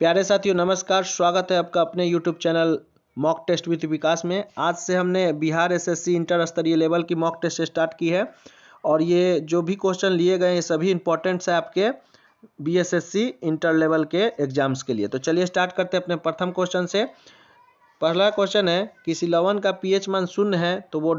प्यारे साथियों नमस्कार, स्वागत है आपका अपने YouTube channel mock test with Vikas में। आज से हमने बिहार एसएससी इंटर स्तरीय लेवल की मॉक टेस्ट स्टार्ट की है और ये जो भी क्वेश्चन लिए गए ये सभी इंपॉर्टेंट्स है आपके बीएसएससी इंटर लेवल के एग्जाम्स के लिए। तो चलिए स्टार्ट करते हैं अपने प्रथम क्वेश्चन से। पहला क्वेश्चन है, किसी लवण का पीएच मान 0 है तो वो ...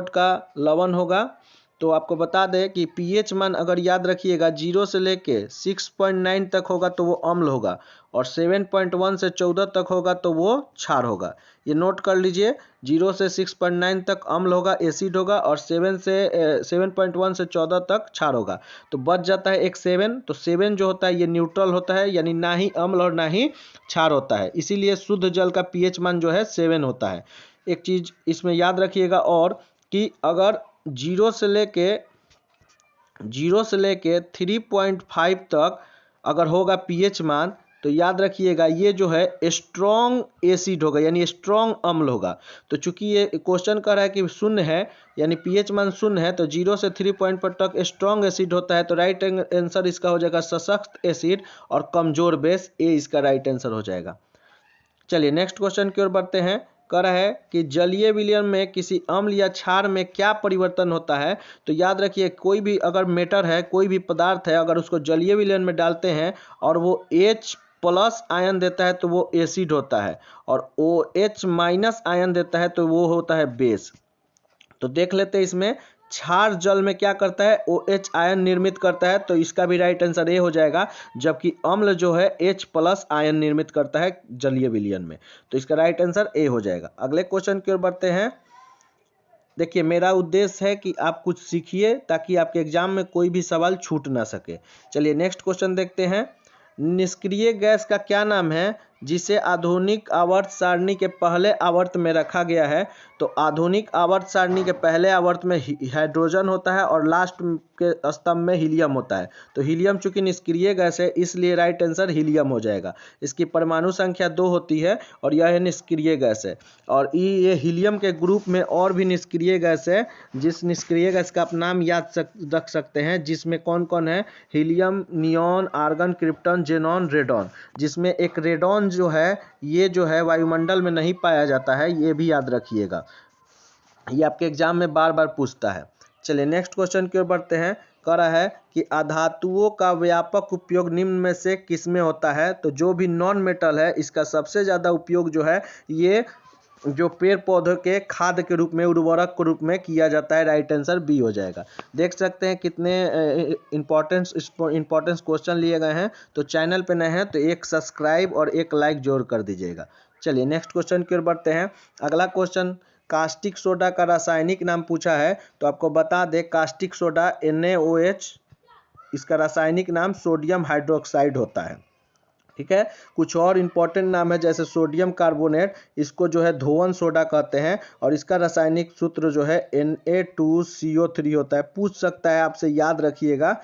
का लवण होगा। तो आपको बता दें कि पीएच मान अगर याद रखिएगा 0 से लेके 6.9 तक होगा तो वो अम्ल होगा और 7.1 से 14 तक होगा तो वो क्षार होगा। ये नोट कर लीजिए, 0 से 6.9 तक अम्ल होगा, एसिड होगा और 7.1 से 14 तक क्षार होगा। तो बच जाता है एक 7। तो 7 जो होता है ये न्यूट्रल होता है, यानी ना ही अम्ल और ना ही क्षार होता है, इसीलिए शुद्ध जल का पीएच मान जो है 7 होता है। एक चीज़ इसमें याद रखिएगा और कि अगर 0 से लेके 3.5 तक अगर होगा पीएच मान तो याद रखिएगा ये जो है स्ट्रॉन्ग एसिड होगा, यानी स्ट्रॉन्ग अम्ल होगा। तो चूंकि ये क्वेश्चन कर रहा है कि 0 है यानी पीएच मान 0 है तो 0 से 3.5 तक स्ट्रॉन्ग एसिड होता है। तो राइट आंसर इसका हो जाएगा सशक्त एसिड और कमजोर बेस, ए इसका राइट आंसर हो जाएगा। चलिए नेक्स्ट क्वेश्चन की ओर बढ़ते हैं। कह रहा है कि जलीय विलयन में किसी अम्ल या क्षार में क्या परिवर्तन होता है। तो याद रखिए कोई भी अगर मेटर है, कोई भी पदार्थ है, अगर उसको जलीय विलयन में डालते हैं और वो H+ आयन देता है तो वो एसिड होता है और OH- आयन देता है तो वो होता है बेस। तो देख लेते हैं इसमें क्षार जल में क्या करता है, OH आयन निर्मित करता है, तो इसका भी राइट आंसर ए हो जाएगा। जबकि अम्ल जो है H+ आयन निर्मित करता है जलीय विलयन में, तो इसका राइट आंसर ए हो जाएगा। अगले क्वेश्चन की ओर बढ़ते हैं। देखिए मेरा उद्देश्य है कि आप कुछ सीखिए ताकि आपके एग्जाम में कोई भी सवाल छूट ना सके। चलिए नेक्स्ट क्वेश्चन देखते हैं। निष्क्रिय गैस का क्या नाम है जिसे आधुनिक आवर्त सारणी के पहले आवर्त में रखा गया है। तो आधुनिक आवर्त सारणी के पहले आवर्त में हाइड्रोजन होता है और लास्ट के स्तंभ में हीलियम होता है। तो हीलियम चूंकि निष्क्रिय गैस है इसलिए राइट आंसर हीलियम हो जाएगा। इसकी परमाणु संख्या 2 होती है और यह निष्क्रिय गैस है। और ये हीलियम के ग्रुप में और भी निष्क्रिय गैस है, जिस निष्क्रिय गैस का आप नाम याद रख सकते हैं, जिसमें कौन कौन है, helium, neon, argon, krypton, xenon, radon. जिसमें एक रेडॉन जो है ये जो है वायुमंडल में नहीं पाया जाता है, ये भी याद रखिएगा, ये आपके एग्जाम में बार बार पूछता है। चलिए नेक्स्ट क्वेश्चन की ओर बढ़ते हैं। कह रहा है कि अधातुओं का व्यापक उपयोग निम्न में से किसमें होता है। तो जो भी नॉन मेटल है इसका सबसे ज़्यादा उपयोग जो है ये जो पेड़ पौधों के खाद के रूप में, उर्वरक के रूप में किया जाता है। राइट आंसर बी हो जाएगा। देख सकते हैं कितने इंपॉर्टेंस क्वेश्चन लिए गए हैं। तो चैनल पे नए हैं तो एक सब्सक्राइब और एक लाइक जोड़ कर दीजिएगा। चलिए नेक्स्ट क्वेश्चन की ओर बढ़ते हैं। अगला क्वेश्चन, कास्टिक सोडा का रासायनिक नाम पूछा है। तो आपको बता दें कास्टिक सोडा NaOH, इसका रासायनिक नाम सोडियम हाइड्रोक्साइड होता है। ठीक है, कुछ और इंपॉर्टेंट नाम है जैसे सोडियम कार्बोनेट, इसको जो है धोवन सोडा कहते हैं और इसका रासायनिक सूत्र जो है Na2CO3 होता है। पूछ सकता है आपसे, याद रखिएगा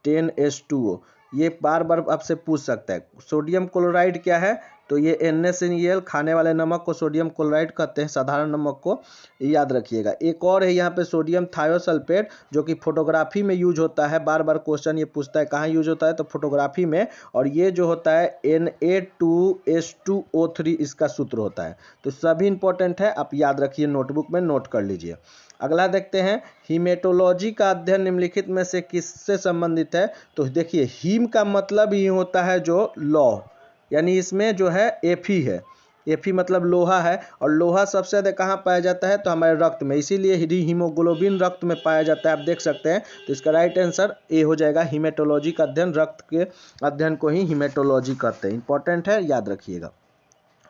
10H2O, ये बार बार आपसे पूछ सकता है। सोडियम क्लोराइड क्या है, तो ये NaCl, खाने वाले नमक को सोडियम क्लोराइड कहते हैं, साधारण नमक को, याद रखिएगा। एक और है यहाँ पे सोडियम थायोसल्फेट, जो कि फोटोग्राफी में यूज होता है। बार बार क्वेश्चन ये पूछता है कहाँ यूज होता है, तो फोटोग्राफी में, और ये जो होता है Na2H2O3 इसका सूत्र होता है। तो सभी इंपॉर्टेंट है, आप याद रखिए, नोटबुक में नोट कर लीजिए। अगला देखते हैं, हीमेटोलॉजी का अध्ययन निम्नलिखित में से किससे संबंधित है। तो देखिए हीम का मतलब ही होता है जो लौह, यानी इसमें जो है Fe है। Fe मतलब लोहा है और लोहा सबसे ज़्यादा कहाँ पाया जाता है, तो हमारे रक्त में, इसीलिए हीमोग्लोबिन रक्त में पाया जाता है, आप देख सकते हैं। तो इसका राइट आंसर ए हो जाएगा। हीमेटोलॉजी का अध्ययन, रक्त के अध्ययन को ही हीमेटोलॉजी कहते हैं। इंपॉर्टेंट है, याद रखिएगा।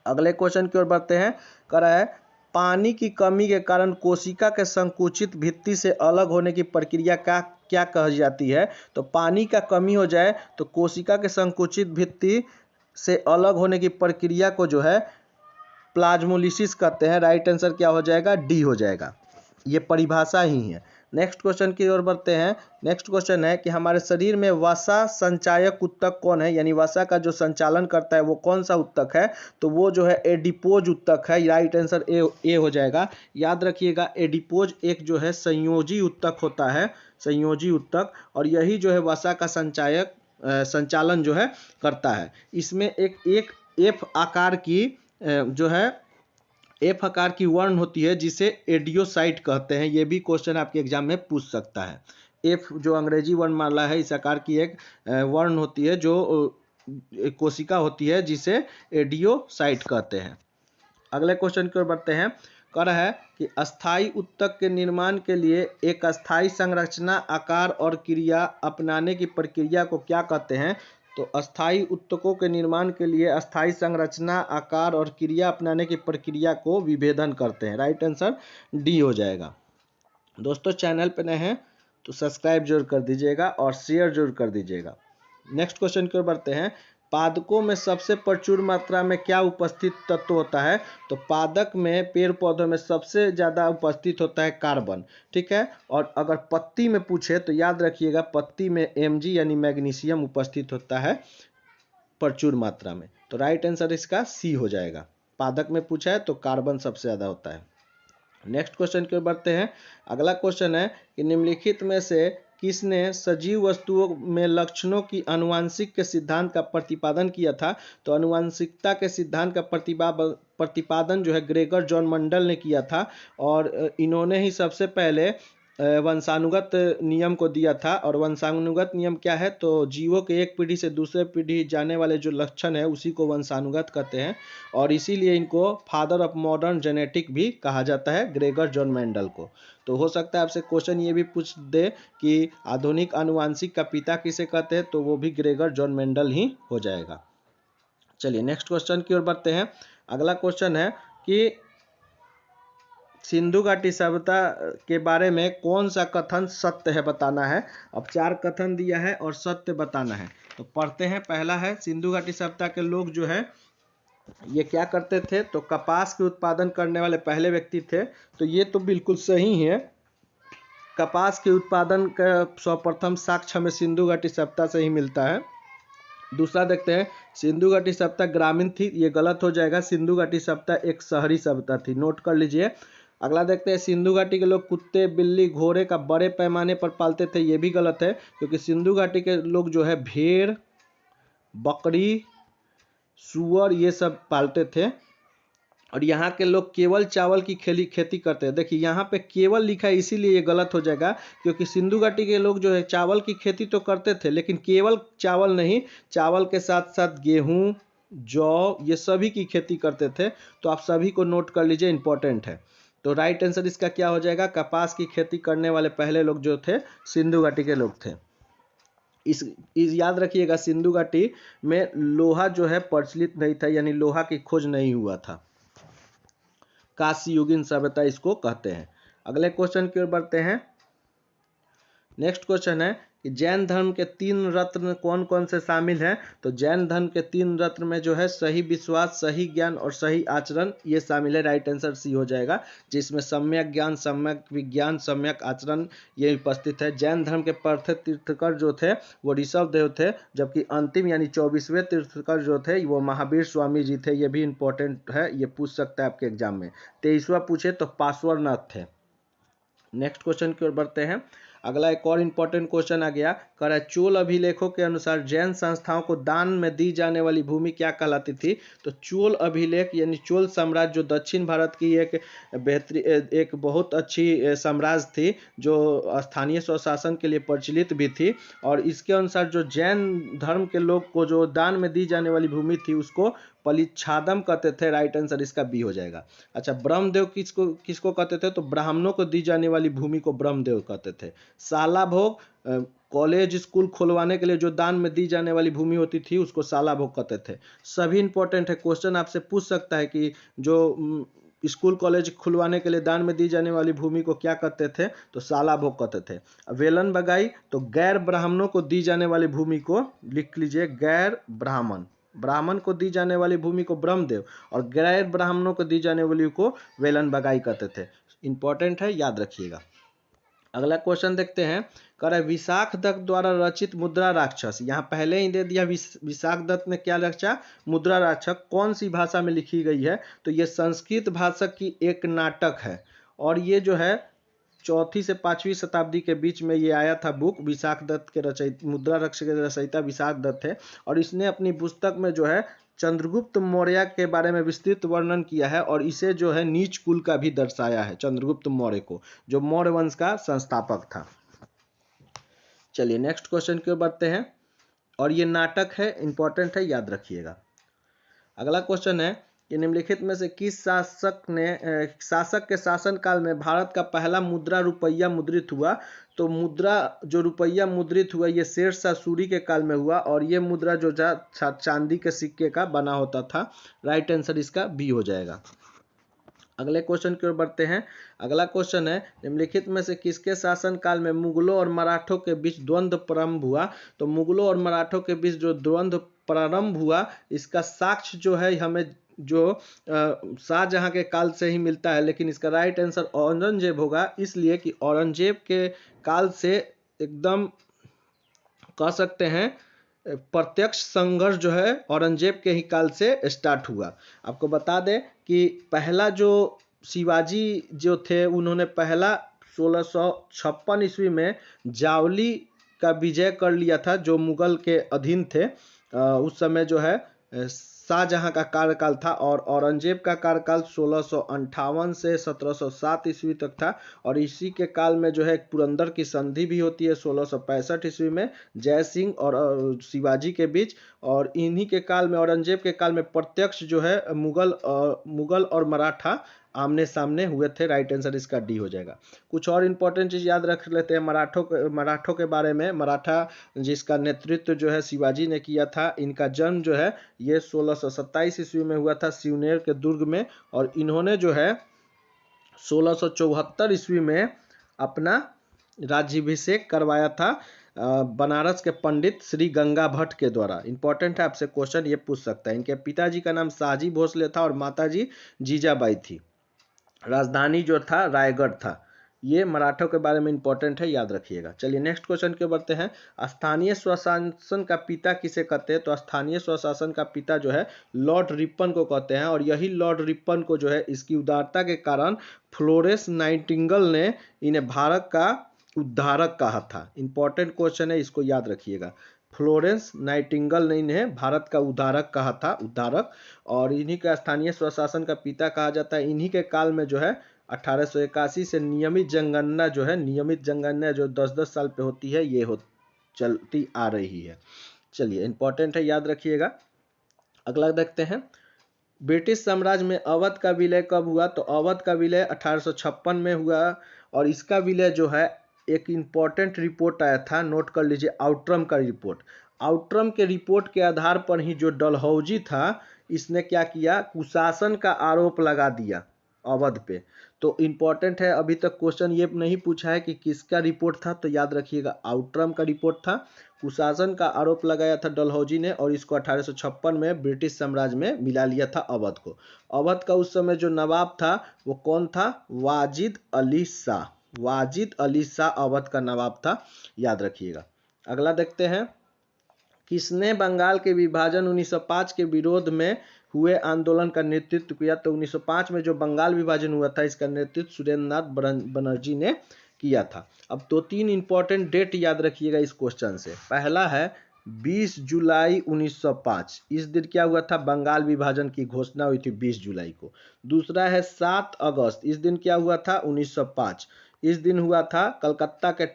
अगले क्वेश्चन की ओर बढ़ते हैं। कह रहा है पानी की कमी के कारण कोशिका के संकुचित भित्ति से अलग होने की प्रक्रिया क्या कही जाती है। तो पानी का कमी हो जाए तो कोशिका के संकुचित भित्ति से अलग होने की प्रक्रिया को जो है प्लाज्मोलिसिस कहते हैं। राइट आंसर क्या हो जाएगा, डी हो जाएगा। ये परिभाषा ही है। नेक्स्ट क्वेश्चन की ओर बढ़ते हैं। नेक्स्ट क्वेश्चन है कि हमारे शरीर में वसा संचायक उत्तक कौन है, यानी वसा का जो संचालन करता है वो कौन सा उत्तक है। तो वो जो है एडिपोज उत्तक है। राइट आंसर ए हो जाएगा। याद रखिएगा एडिपोज एक जो है संयोजी उत्तक होता है, संयोजी उत्तक, और यही जो है वसा का संचायक संचालन जो है करता है। इसमें एक एफ आकार की जो है एफ आकार की वर्ण होती है जिसे एडियोसाइट कहते हैं। ये भी क्वेश्चन आपके एग्जाम में पूछ सकता है। एफ जो अंग्रेजी वर्णमाला है, इस आकार की एक वर्ण होती है जो कोशिका होती है जिसे एडियोसाइट कहते हैं। अगले क्वेश्चन की ओर बढ़ते हैं। कह रहा है कि अस्थायी ऊतक के निर्माण के लिए एक अस्थायी संरचना, आकार और क्रिया अपनाने की प्रक्रिया को क्या कहते हैं? तो अस्थायी ऊतकों के निर्माण के लिए अस्थायी संरचना, आकार और क्रिया अपनाने की प्रक्रिया को विभेदन करते हैं। राइट आंसर डी हो जाएगा। दोस्तों चैनल पर नए हैं तो सब्सक्राइब जरूर कर दीजिएगा और शेयर जरूर कर दीजिएगा। नेक्स्ट क्वेश्चन की ओर बढ़ते हैं। पादकों में सबसे प्रचुर मात्रा में क्या उपस्थित तत्व होता है? तो पादक में, पेड़ पौधों में सबसे ज़्यादा उपस्थित होता है कार्बन। ठीक है, और अगर पत्ती में पूछे तो याद रखिएगा पत्ती में Mg यानी मैग्नीशियम उपस्थित होता है प्रचुर मात्रा में। तो राइट आंसर इसका सी हो जाएगा। पादक में पूछा है तो कार्बन सबसे ज़्यादा होता है। नेक्स्ट क्वेश्चन की ओर बढ़ते हैं। अगला क्वेश्चन है कि निम्नलिखित में से किसने सजीव वस्तुओं में लक्षणों की आनुवांशिक के सिद्धांत का प्रतिपादन किया था? तो आनुवांशिकता के सिद्धांत का प्रतिपादन जो है ग्रेगर जॉन मंडल ने किया था और इन्होंने ही सबसे पहले वंशानुगत नियम को दिया था। और वंशानुगत नियम क्या है? तो जीवों के एक पीढ़ी से दूसरे पीढ़ी जाने वाले जो लक्षण है उसी को वंशानुगत कहते हैं और इसीलिए इनको फादर ऑफ मॉडर्न जेनेटिक भी कहा जाता है, ग्रेगर जॉन मेंडल को। तो हो सकता है आपसे क्वेश्चन ये भी पूछ दे कि आधुनिक आनुवांशिक का पिता किसे कहते हैं, तो वो भी ग्रेगर जॉन मेंडल ही हो जाएगा। चलिए नेक्स्ट क्वेश्चन की ओर बढ़ते हैं। अगला क्वेश्चन है कि सिंधु घाटी सभ्यता के बारे में कौन सा कथन सत्य है बताना है। अब 4 कथन दिया है और सत्य बताना है। तो पढ़ते हैं। पहला है सिंधु घाटी सभ्यता के लोग जो है ये क्या करते थे? तो कपास के उत्पादन करने वाले पहले व्यक्ति थे। तो ये तो बिल्कुल सही है। कपास के उत्पादन का सर्वप्रथम साक्ष्य हमें सिंधु घाटी सभ्यता से ही मिलता है। दूसरा देखते हैं, सिंधु घाटी सभ्यता ग्रामीण थी, ये गलत हो जाएगा। सिंधु घाटी सभ्यता एक शहरी सभ्यता थी, नोट कर लीजिए। अगला देखते हैं, सिंधु घाटी के लोग कुत्ते, बिल्ली, घोड़े का बड़े पैमाने पर पालते थे, ये भी गलत है क्योंकि सिंधु घाटी के लोग जो है भेड़, बकरी, सूअर ये सब पालते थे। और यहाँ के लोग केवल चावल की खेती करते हैं। देखिए यहाँ पे केवल लिखा है इसीलिए ये गलत हो जाएगा क्योंकि सिंधु घाटी के लोग जो है चावल की खेती तो करते थे लेकिन केवल चावल नहीं, चावल के साथ साथ गेहूँ, जौ ये सभी की खेती करते थे। तो आप सभी को नोट कर लीजिए, इंपॉर्टेंट है। तो राइट आंसर इसका क्या हो जाएगा? कपास की खेती करने वाले पहले लोग जो थे सिंधु घाटी के लोग थे। इस याद रखिएगा सिंधु घाटी में लोहा जो है प्रचलित नहीं था, यानी लोहा की खोज नहीं हुआ था। काशी युगीन सभ्यता इसको कहते हैं। अगले क्वेश्चन की ओर बढ़ते हैं। नेक्स्ट क्वेश्चन है कि जैन धर्म के 3 रत्न कौन कौन से शामिल हैं? तो जैन धर्म के 3 रत्न में जो है सही विश्वास, सही ज्ञान और सही आचरण ये शामिल है। राइट आंसर सी हो जाएगा, जिसमें सम्यक ज्ञान, सम्यक विज्ञान, सम्यक आचरण ये उपस्थित है। जैन धर्म के प्रथम तीर्थकर जो थे वो ऋषभ देव थे, जबकि अंतिम यानी 24वें तीर्थकर जो थे वो महावीर स्वामी जी थे। ये भी इंपॉर्टेंट है, ये पूछ सकता है आपके एग्जाम में। 23वां पूछे तो पार्श्वनाथ थे। नेक्स्ट क्वेश्चन की ओर बढ़ते हैं। अगला एक और इंपॉर्टेंट क्वेश्चन आ गया, कह रहा है चोल अभिलेखों के अनुसार जैन संस्थाओं को दान में दी जाने वाली भूमि क्या कहलाती थी? तो चोल अभिलेख यानी चोल साम्राज्य जो दक्षिण भारत की एक बहुत अच्छी साम्राज्य थी जो स्थानीय स्वशासन के लिए प्रचलित भी थी। और इसके अनुसार जो जैन धर्म के लोग को जो दान में दी जाने वाली भूमि थी उसको पलिच्छादम कहते थे। राइट आंसर इसका बी हो जाएगा। अच्छा, ब्रह्मदेव किसको कहते थे? तो ब्राह्मणों को दी जाने वाली भूमि को ब्रह्मदेव कहते थे। साला भोग कॉलेज स्कूल खुलवाने के लिए जो दान में दी जाने वाली भूमि होती थी उसको साला भोग कहते थे। सभी इंपॉर्टेंट है, क्वेश्चन आपसे पूछ सकता है कि जो स्कूल कॉलेज खुलवाने के लिए दान में दी जाने वाली भूमि को क्या कहते थे? तो साला भोग कहते थे। वेलन बगाई तो गैर ब्राह्मणों को दी जाने वाली भूमि को लिख लीजिए गैर ब्राह्मण। ब्राह्मण को दी जाने वाली भूमि को ब्रह्मदेव और गैर ब्राह्मणों को दी जाने वाली को वेलन बगाई कहते थे। इंपॉर्टेंट है, याद रखिएगा। अगला क्वेश्चन देखते हैं, कह रहा है विशाख दत्त द्वारा रचित मुद्रा राक्षस, यहाँ पहले ही दे दिया विशाख दत्त ने क्या रचा? मुद्रा राक्षस कौन सी भाषा में लिखी गई है? तो ये संस्कृत भाषा की एक नाटक है और ये जो है 4वीं से 5वीं शताब्दी के बीच में ये आया था बुक। विशाख दत्त के रचयिता, मुद्रा रक्ष के रचयिता विशाख दत्त है, और इसने अपनी पुस्तक में जो है चंद्रगुप्त मौर्य के बारे में विस्तृत वर्णन किया है, और इसे जो है नीच कुल का भी दर्शाया है, चंद्रगुप्त मौर्य को, जो मौर्य वंश का संस्थापक था। चलिए नेक्स्ट क्वेश्चन की ओर बढ़ते हैं, और ये नाटक है, इंपॉर्टेंट है, याद रखिएगा। अगला क्वेश्चन है कि निम्नलिखित में से किस शासक के शासन काल में भारत का पहला मुद्रा रुपया मुद्रित हुआ? तो मुद्रा जो रुपया मुद्रित हुआ ये शेरशाह सूरी के काल में हुआ, और ये मुद्रा जो चांदी के सिक्के का बना होता था। राइट आंसर इसका बी हो जाएगा। अगले क्वेश्चन की ओर बढ़ते हैं। अगला क्वेश्चन है निम्नलिखित में से किसके शासन काल में मुगलों और मराठों के बीच द्वंद्व प्रारंभ हुआ? तो मुगलों और मराठों के बीच जो द्वंद्व प्रारंभ हुआ, इसका साक्ष्य जो है हमें जो शाहजहां के काल से ही मिलता है, लेकिन इसका राइट आंसर औरंगजेब होगा, इसलिए कि औरंगजेब के काल से एकदम कह सकते हैं प्रत्यक्ष संघर्ष जो है औरंगजेब के ही काल से स्टार्ट हुआ। आपको बता दें कि पहला जो शिवाजी जो थे, उन्होंने पहला 1656 ईस्वी में जावली का विजय कर लिया था, जो मुगल के अधीन थे। उस समय जो है शाहजहां का कार्यकाल था, और औरंगजेब का कार्यकाल 1658 से 1707 ईस्वी तक था, और इसी के काल में जो है एक पुरंदर की संधि भी होती है 1665 ईस्वी में जय सिंह और शिवाजी के बीच, और इन्हीं के काल में, औरंगजेब के काल में प्रत्यक्ष जो है मुगल और मराठा आमने सामने हुए थे। राइट आंसर इसका डी हो जाएगा। कुछ और इंपॉर्टेंट चीज याद रख लेते हैं मराठों के बारे में। मराठा जिसका नेतृत्व जो है शिवाजी ने किया था, इनका जन्म जो है ये 1627 ईस्वी में हुआ था सिवनेर के दुर्ग में, और इन्होंने जो है 1674 ईस्वी में अपना राज्याभिषेक करवाया था बनारस के पंडित श्री गंगा भट्ट के द्वारा। इंपॉर्टेंट है, आपसे क्वेश्चन ये पूछ सकता है। इनके पिताजी का नाम शाहजी भोसले था और माताजी जीजाबाई थी। राजधानी जो था रायगढ़ था। ये मराठों के बारे में इंपॉर्टेंट है, याद रखिएगा। चलिए नेक्स्ट क्वेश्चन के बढ़ते हैं। स्थानीय स्वशासन का पिता किसे कहते हैं? तो स्थानीय स्वशासन का पिता जो है लॉर्ड रिपन को कहते हैं, और यही लॉर्ड रिपन को जो है इसकी उदारता के कारण फ्लोरेंस नाइटिंगेल ने इन्हें भारत का उद्धारक कहा था। इंपॉर्टेंट क्वेश्चन है, इसको याद रखिएगा। फ्लोरेंस नाइटिंगेल ने इन्हें भारत का उद्धारक कहा था, उद्धारक, और इन्हीं का स्थानीय स्वशासन का पिता कहा जाता है। इन्हीं के काल में जो है 1881 से नियमित जनगणना जो 10-10 साल पे होती है, ये चलती आ रही है। चलिए इंपॉर्टेंट है, याद रखिएगा। अगला देखते हैं। ब्रिटिश साम्राज्य में अवध का विलय कब हुआ? तो अवध का विलय 1856 में हुआ, और इसका विलय जो है एक इंपॉर्टेंट रिपोर्ट आया था, नोट कर लीजिए, आउट्रम का रिपोर्ट। आउट्रम के रिपोर्ट के आधार पर ही जो डलहौजी था, इसने क्या किया, कुशासन का आरोप लगा दिया अवध पे। तो इंपॉर्टेंट है, अभी तक क्वेश्चन ये नहीं पूछा है कि किसका रिपोर्ट था, तो याद रखिएगा आउट्रम का रिपोर्ट था। कुशासन का आरोप लगाया था डलहौजी ने, और इसको 1856 में ब्रिटिश साम्राज्य में मिला लिया था अवध को। अवध का उस समय जो नवाब था वो कौन था? वाजिद अली शाह। वाजिद अली शाह अवध का नवाब था, याद रखिएगा। अगला देखते हैं। किसने बंगाल के विभाजन 1905 के विरोध में हुए आंदोलन का नेतृत्व किया? तो 1905 में जो बंगाल विभाजन हुआ था, इसका नेतृत्व सुरेंद्र नाथ बनर्जी ने किया था। अब तो 3 इंपॉर्टेंट डेट याद रखिएगा इस क्वेश्चन से। पहला है 20 जुलाई 1905, इस दिन क्या हुआ था? बंगाल विभाजन की घोषणा हुई थी 20 जुलाई को। दूसरा है 7 अगस्त, इस दिन क्या हुआ था? 1905, इस दिन हुआ था कलकत्ता के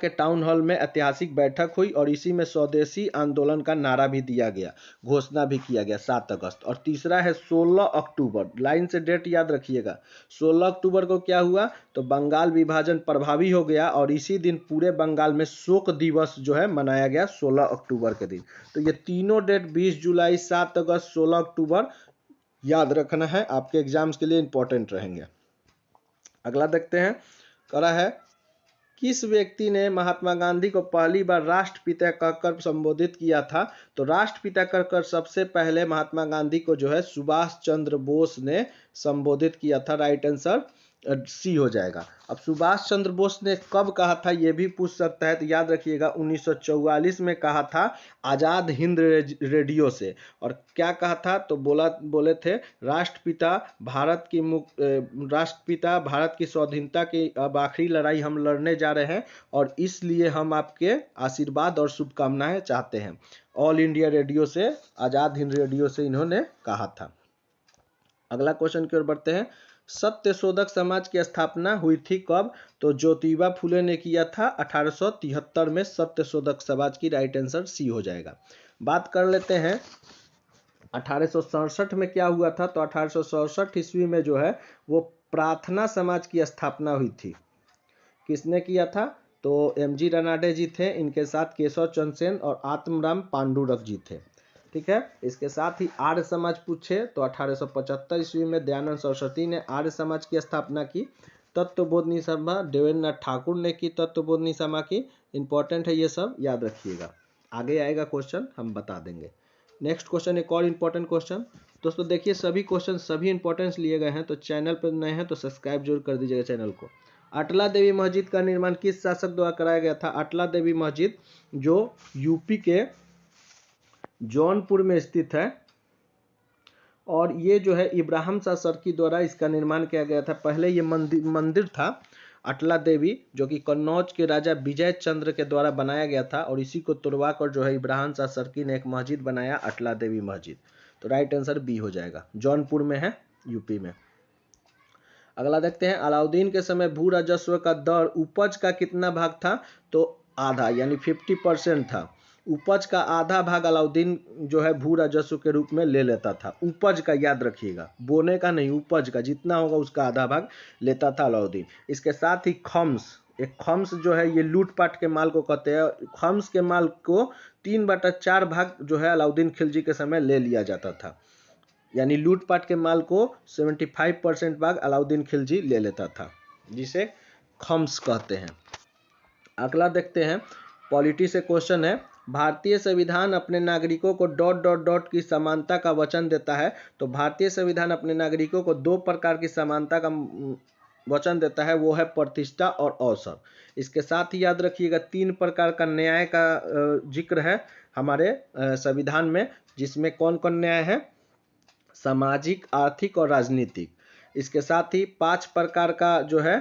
टाउन हॉल में ऐतिहासिक बैठक हुई, और इसी में स्वदेशी आंदोलन का नारा भी दिया गया, घोषणा भी किया गया 7 अगस्त। और तीसरा है 16 अक्टूबर, लाइन से डेट याद रखिएगा। 16 अक्टूबर को क्या हुआ? तो बंगाल विभाजन प्रभावी हो गया, और इसी दिन पूरे बंगाल में शोक दिवस जो है मनाया गया 16 अक्टूबर के दिन। तो ये तीनों डेट 20 जुलाई, 7 अगस्त, 16 अक्टूबर याद रखना है, आपके एग्जाम्स के लिए इंपॉर्टेंट रहेंगे। अगला देखते हैं। करा है किस व्यक्ति ने महात्मा गांधी को पहली बार राष्ट्रपिता कहकर संबोधित किया था? तो राष्ट्रपिता कहकर सबसे पहले महात्मा गांधी को जो है सुभाष चंद्र बोस ने संबोधित किया था। राइट आंसर सी हो जाएगा। अब सुभाष चंद्र बोस ने कब कहा था ये भी पूछ सकता है, तो याद रखिएगा 1944 में कहा था आज़ाद हिंद रेडियो से। और क्या कहा था, तो बोले थे राष्ट्रपिता भारत की स्वाधीनता की अब आखिरी लड़ाई हम लड़ने जा रहे हैं और इसलिए हम आपके आशीर्वाद और शुभकामनाएं चाहते हैं। ऑल इंडिया रेडियो से, आज़ाद हिंद रेडियो से इन्होंने कहा था। अगला क्वेश्चन की ओर बढ़ते हैं। सत्यशोधक समाज की स्थापना हुई थी कब, तो ज्योतिबा फुले ने किया था 1873 में सत्यशोधक समाज की। राइट आंसर सी हो जाएगा। बात कर लेते हैं 1867 में क्या हुआ था, तो 1867 ईस्वी में जो है वो प्रार्थना समाज की स्थापना हुई थी। किसने किया था, तो एम.जी. रनाडे जी थे, इनके साथ केशव चंद्र सेन और आत्मराम पांडुरंग जी थे। ठीक है। इसके साथ ही आर्य समाज पूछे तो 1875 ईस्वी में दयानंद सरस्वती ने आर्य समाज की स्थापना की। तत्वबोधनी सभा देवेंद्रनाथ ठाकुर ने की तत्वबोधनी सभा की। इंपॉर्टेंट है ये सब, याद रखिएगा। आगे आएगा क्वेश्चन, हम बता देंगे। नेक्स्ट क्वेश्चन, एक और इंपॉर्टेंट क्वेश्चन। दोस्तों देखिए, सभी क्वेश्चन सभी इंपॉर्टेंस लिए गए हैं, तो चैनल पर नए हैं तो सब्सक्राइब जरूर कर दीजिएगा चैनल को। अटला देवी मस्जिद का निर्माण किस शासक द्वारा कराया गया था। अटला देवी मस्जिद जो यूपी के जौनपुर में स्थित है और ये जो है इब्राहिम शाह सर्की द्वारा इसका निर्माण किया गया था। पहले ये मंदिर था अटला देवी, जो कि कन्नौज के राजा विजय चंद्र के द्वारा बनाया गया था और इसी को तुड़वाकर जो है इब्राहिम शाह सर्की ने एक मस्जिद बनाया, अटला देवी मस्जिद। तो राइट आंसर बी हो जाएगा, जौनपुर में है, यूपी में। अगला देखते हैं, अलाउद्दीन के समय भू राजस्व का दर उपज का कितना भाग था, तो आधा, यानी 50% था। उपज का आधा भाग अलाउद्दीन जो है भू राजस्व के रूप में ले लेता था। उपज का याद रखिएगा, बोने का नहीं, उपज का जितना होगा उसका आधा भाग लेता था अलाउद्दीन। इसके साथ ही खम्स, एक खम्स जो है ये लूटपाट के माल को कहते हैं। खम्स के माल को 3/4 भाग जो है अलाउद्दीन खिलजी के समय ले लिया जाता था, यानी लूटपाट के माल को 75% भाग अलाउद्दीन खिलजी ले लेता था, जिसे खम्स कहते हैं। अगला देखते हैं, पॉलिटी से क्वेश्चन है। भारतीय संविधान अपने नागरिकों को ... की समानता का वचन देता है। तो भारतीय संविधान अपने नागरिकों को 2 प्रकार की समानता का वचन देता है, वो है प्रतिष्ठा और अवसर। इसके साथ ही याद रखिएगा 3 प्रकार का न्याय का जिक्र है हमारे संविधान में, जिसमें कौन कौन न्याय है, सामाजिक, आर्थिक और राजनीतिक। इसके साथ ही 5 प्रकार का जो है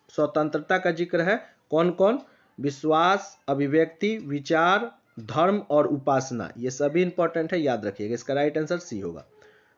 स्वतंत्रता का जिक्र है, कौन कौन, विश्वास, अभिव्यक्ति, विचार, धर्म और उपासना। ये सभी इंपॉर्टेंट है, याद रखिएगा। इसका राइट आंसर सी होगा।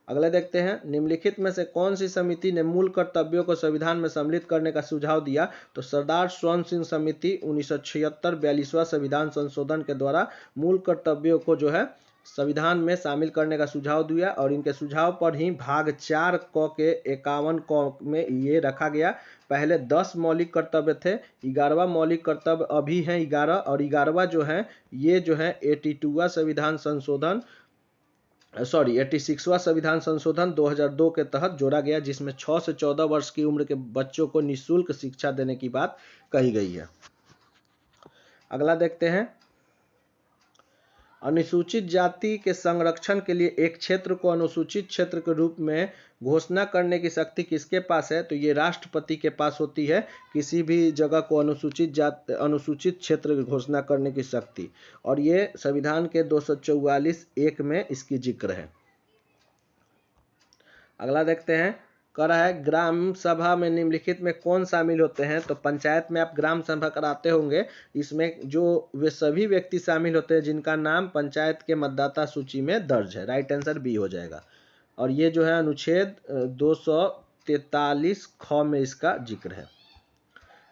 अगले देखते हैं, निम्नलिखित में से कौन सी समिति ने मूल कर्तव्यों को संविधान में सम्मिलित करने का सुझाव दिया, तो सरदार स्वर्ण सिंह समिति 1976 42वां संविधान संशोधन के द्वारा मूल कर्तव्यों को जो है संविधान में शामिल करने का सुझाव दिया और इनके सुझाव पर ही भाग 4 क के 51 क में ये रखा गया। पहले 10 मौलिक कर्तव्य थे, 11वां मौलिक कर्तव्य अभी हैं 11, और 11वां जो है ये जो है 86वां संविधान संशोधन 2002 के तहत जोड़ा गया, जिसमें 6 से 14 वर्ष की उम्र के बच्चों को निःशुल्क शिक्षा देने की बात कही गई है। अगला देखते हैं, अनुसूचित जाति के संरक्षण के लिए एक क्षेत्र को अनुसूचित क्षेत्र के रूप में घोषणा करने की शक्ति किसके पास है, तो ये राष्ट्रपति के पास होती है किसी भी जगह को अनुसूचित क्षेत्र की घोषणा करने की शक्ति, और ये संविधान के 244(1) में इसकी जिक्र है। अगला देखते हैं, कह रहा है ग्राम सभा में निम्नलिखित में कौन शामिल होते हैं, तो पंचायत में आप ग्राम सभा कराते होंगे, इसमें जो वे सभी व्यक्ति शामिल होते हैं जिनका नाम पंचायत के मतदाता सूची में दर्ज है। राइट आंसर बी हो जाएगा, और ये जो है अनुच्छेद 243 ख में इसका जिक्र है।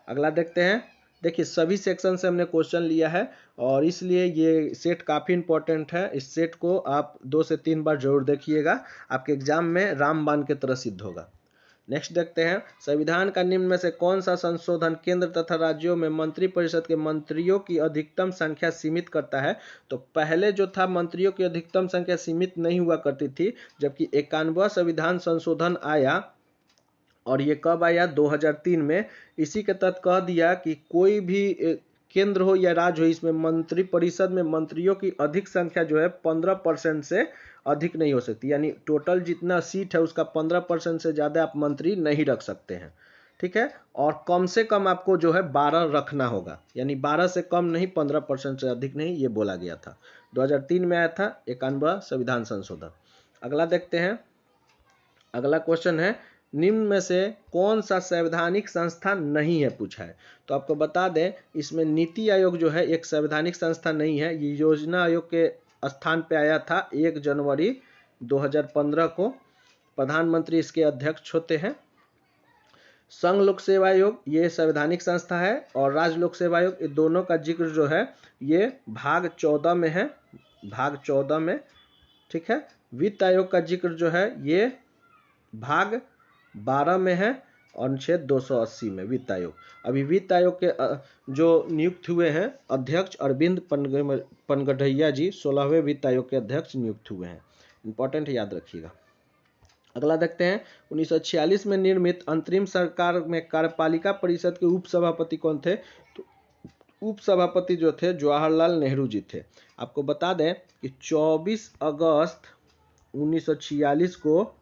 अगला देखते हैं, देखिए सभी सेक्शन से हमने क्वेश्चन लिया है और इसलिए ये सेट काफ़ी इंपॉर्टेंट है। इस सेट को आप 2 से 3 बार जरूर देखिएगा, आपके एग्जाम में रामबाण की तरह सिद्ध होगा। नेक्स्ट देखते हैं, संविधान का निम्न में से कौन सा संशोधन केंद्र तथा राज्यों में मंत्रिपरिषद के मंत्रियों की अधिकतम संख्या सीमित करता है, तो पहले जो था मंत्रियों की अधिकतम संख्या सीमित नहीं हुआ करती थी, जबकि 91वां संविधान संशोधन आया, और ये कब आया, 2003 में। इसी के तहत कह दिया कि कोई भी केंद्र हो या राज्य हो, इसमें मंत्रिपरिषद में मंत्रियों की अधिक संख्या जो है 15% से अधिक नहीं हो सकती, यानी टोटल जितना सीट है उसका 15% से ज़्यादा आप मंत्री नहीं रख सकते हैं, ठीक है। और कम से कम आपको जो है 12 रखना होगा, यानी 12 से कम नहीं, 15% से अधिक नहीं, ये बोला गया था। 2003 में आया था 91वां संविधान संशोधन। अगला देखते हैं। अगला क्वेश्चन है, निम्न में से कौन सा संवैधानिक संस्था नहीं है, पूछा है। तो आपको बता दें, इसमें नीति आयोग जो है एक संवैधानिक संस्था नहीं है, ये योजना आयोग के स्थान पे आया था 1 जनवरी 2015 को। प्रधानमंत्री इसके अध्यक्ष होते हैं। संघ लोक सेवा आयोग ये संवैधानिक संस्था है, और राज्य लोक सेवा आयोग, ये दोनों का जिक्र जो है ये भाग 14 में है, भाग 14 में, ठीक है। वित्त आयोग का जिक्र जो है ये भाग 12 में है, अनुच्छेद 280 में वित्त आयोग। अभी वित्त आयोग के जो नियुक्त हुए हैं अध्यक्ष अरविंद पनगढ़िया जी 16वें वित्त आयोग के अध्यक्ष नियुक्त हुए हैं। इंपॉर्टेंट है, याद रखिएगा। अगला देखते हैं, 1946 में निर्मित अंतरिम सरकार में कार्यपालिका परिषद के उपसभापति कौन थे? तो उपसभापति जो थे जवाहरलाल नेहरू जी थे। आपको बता दें कि 24 अगस्त 1946 को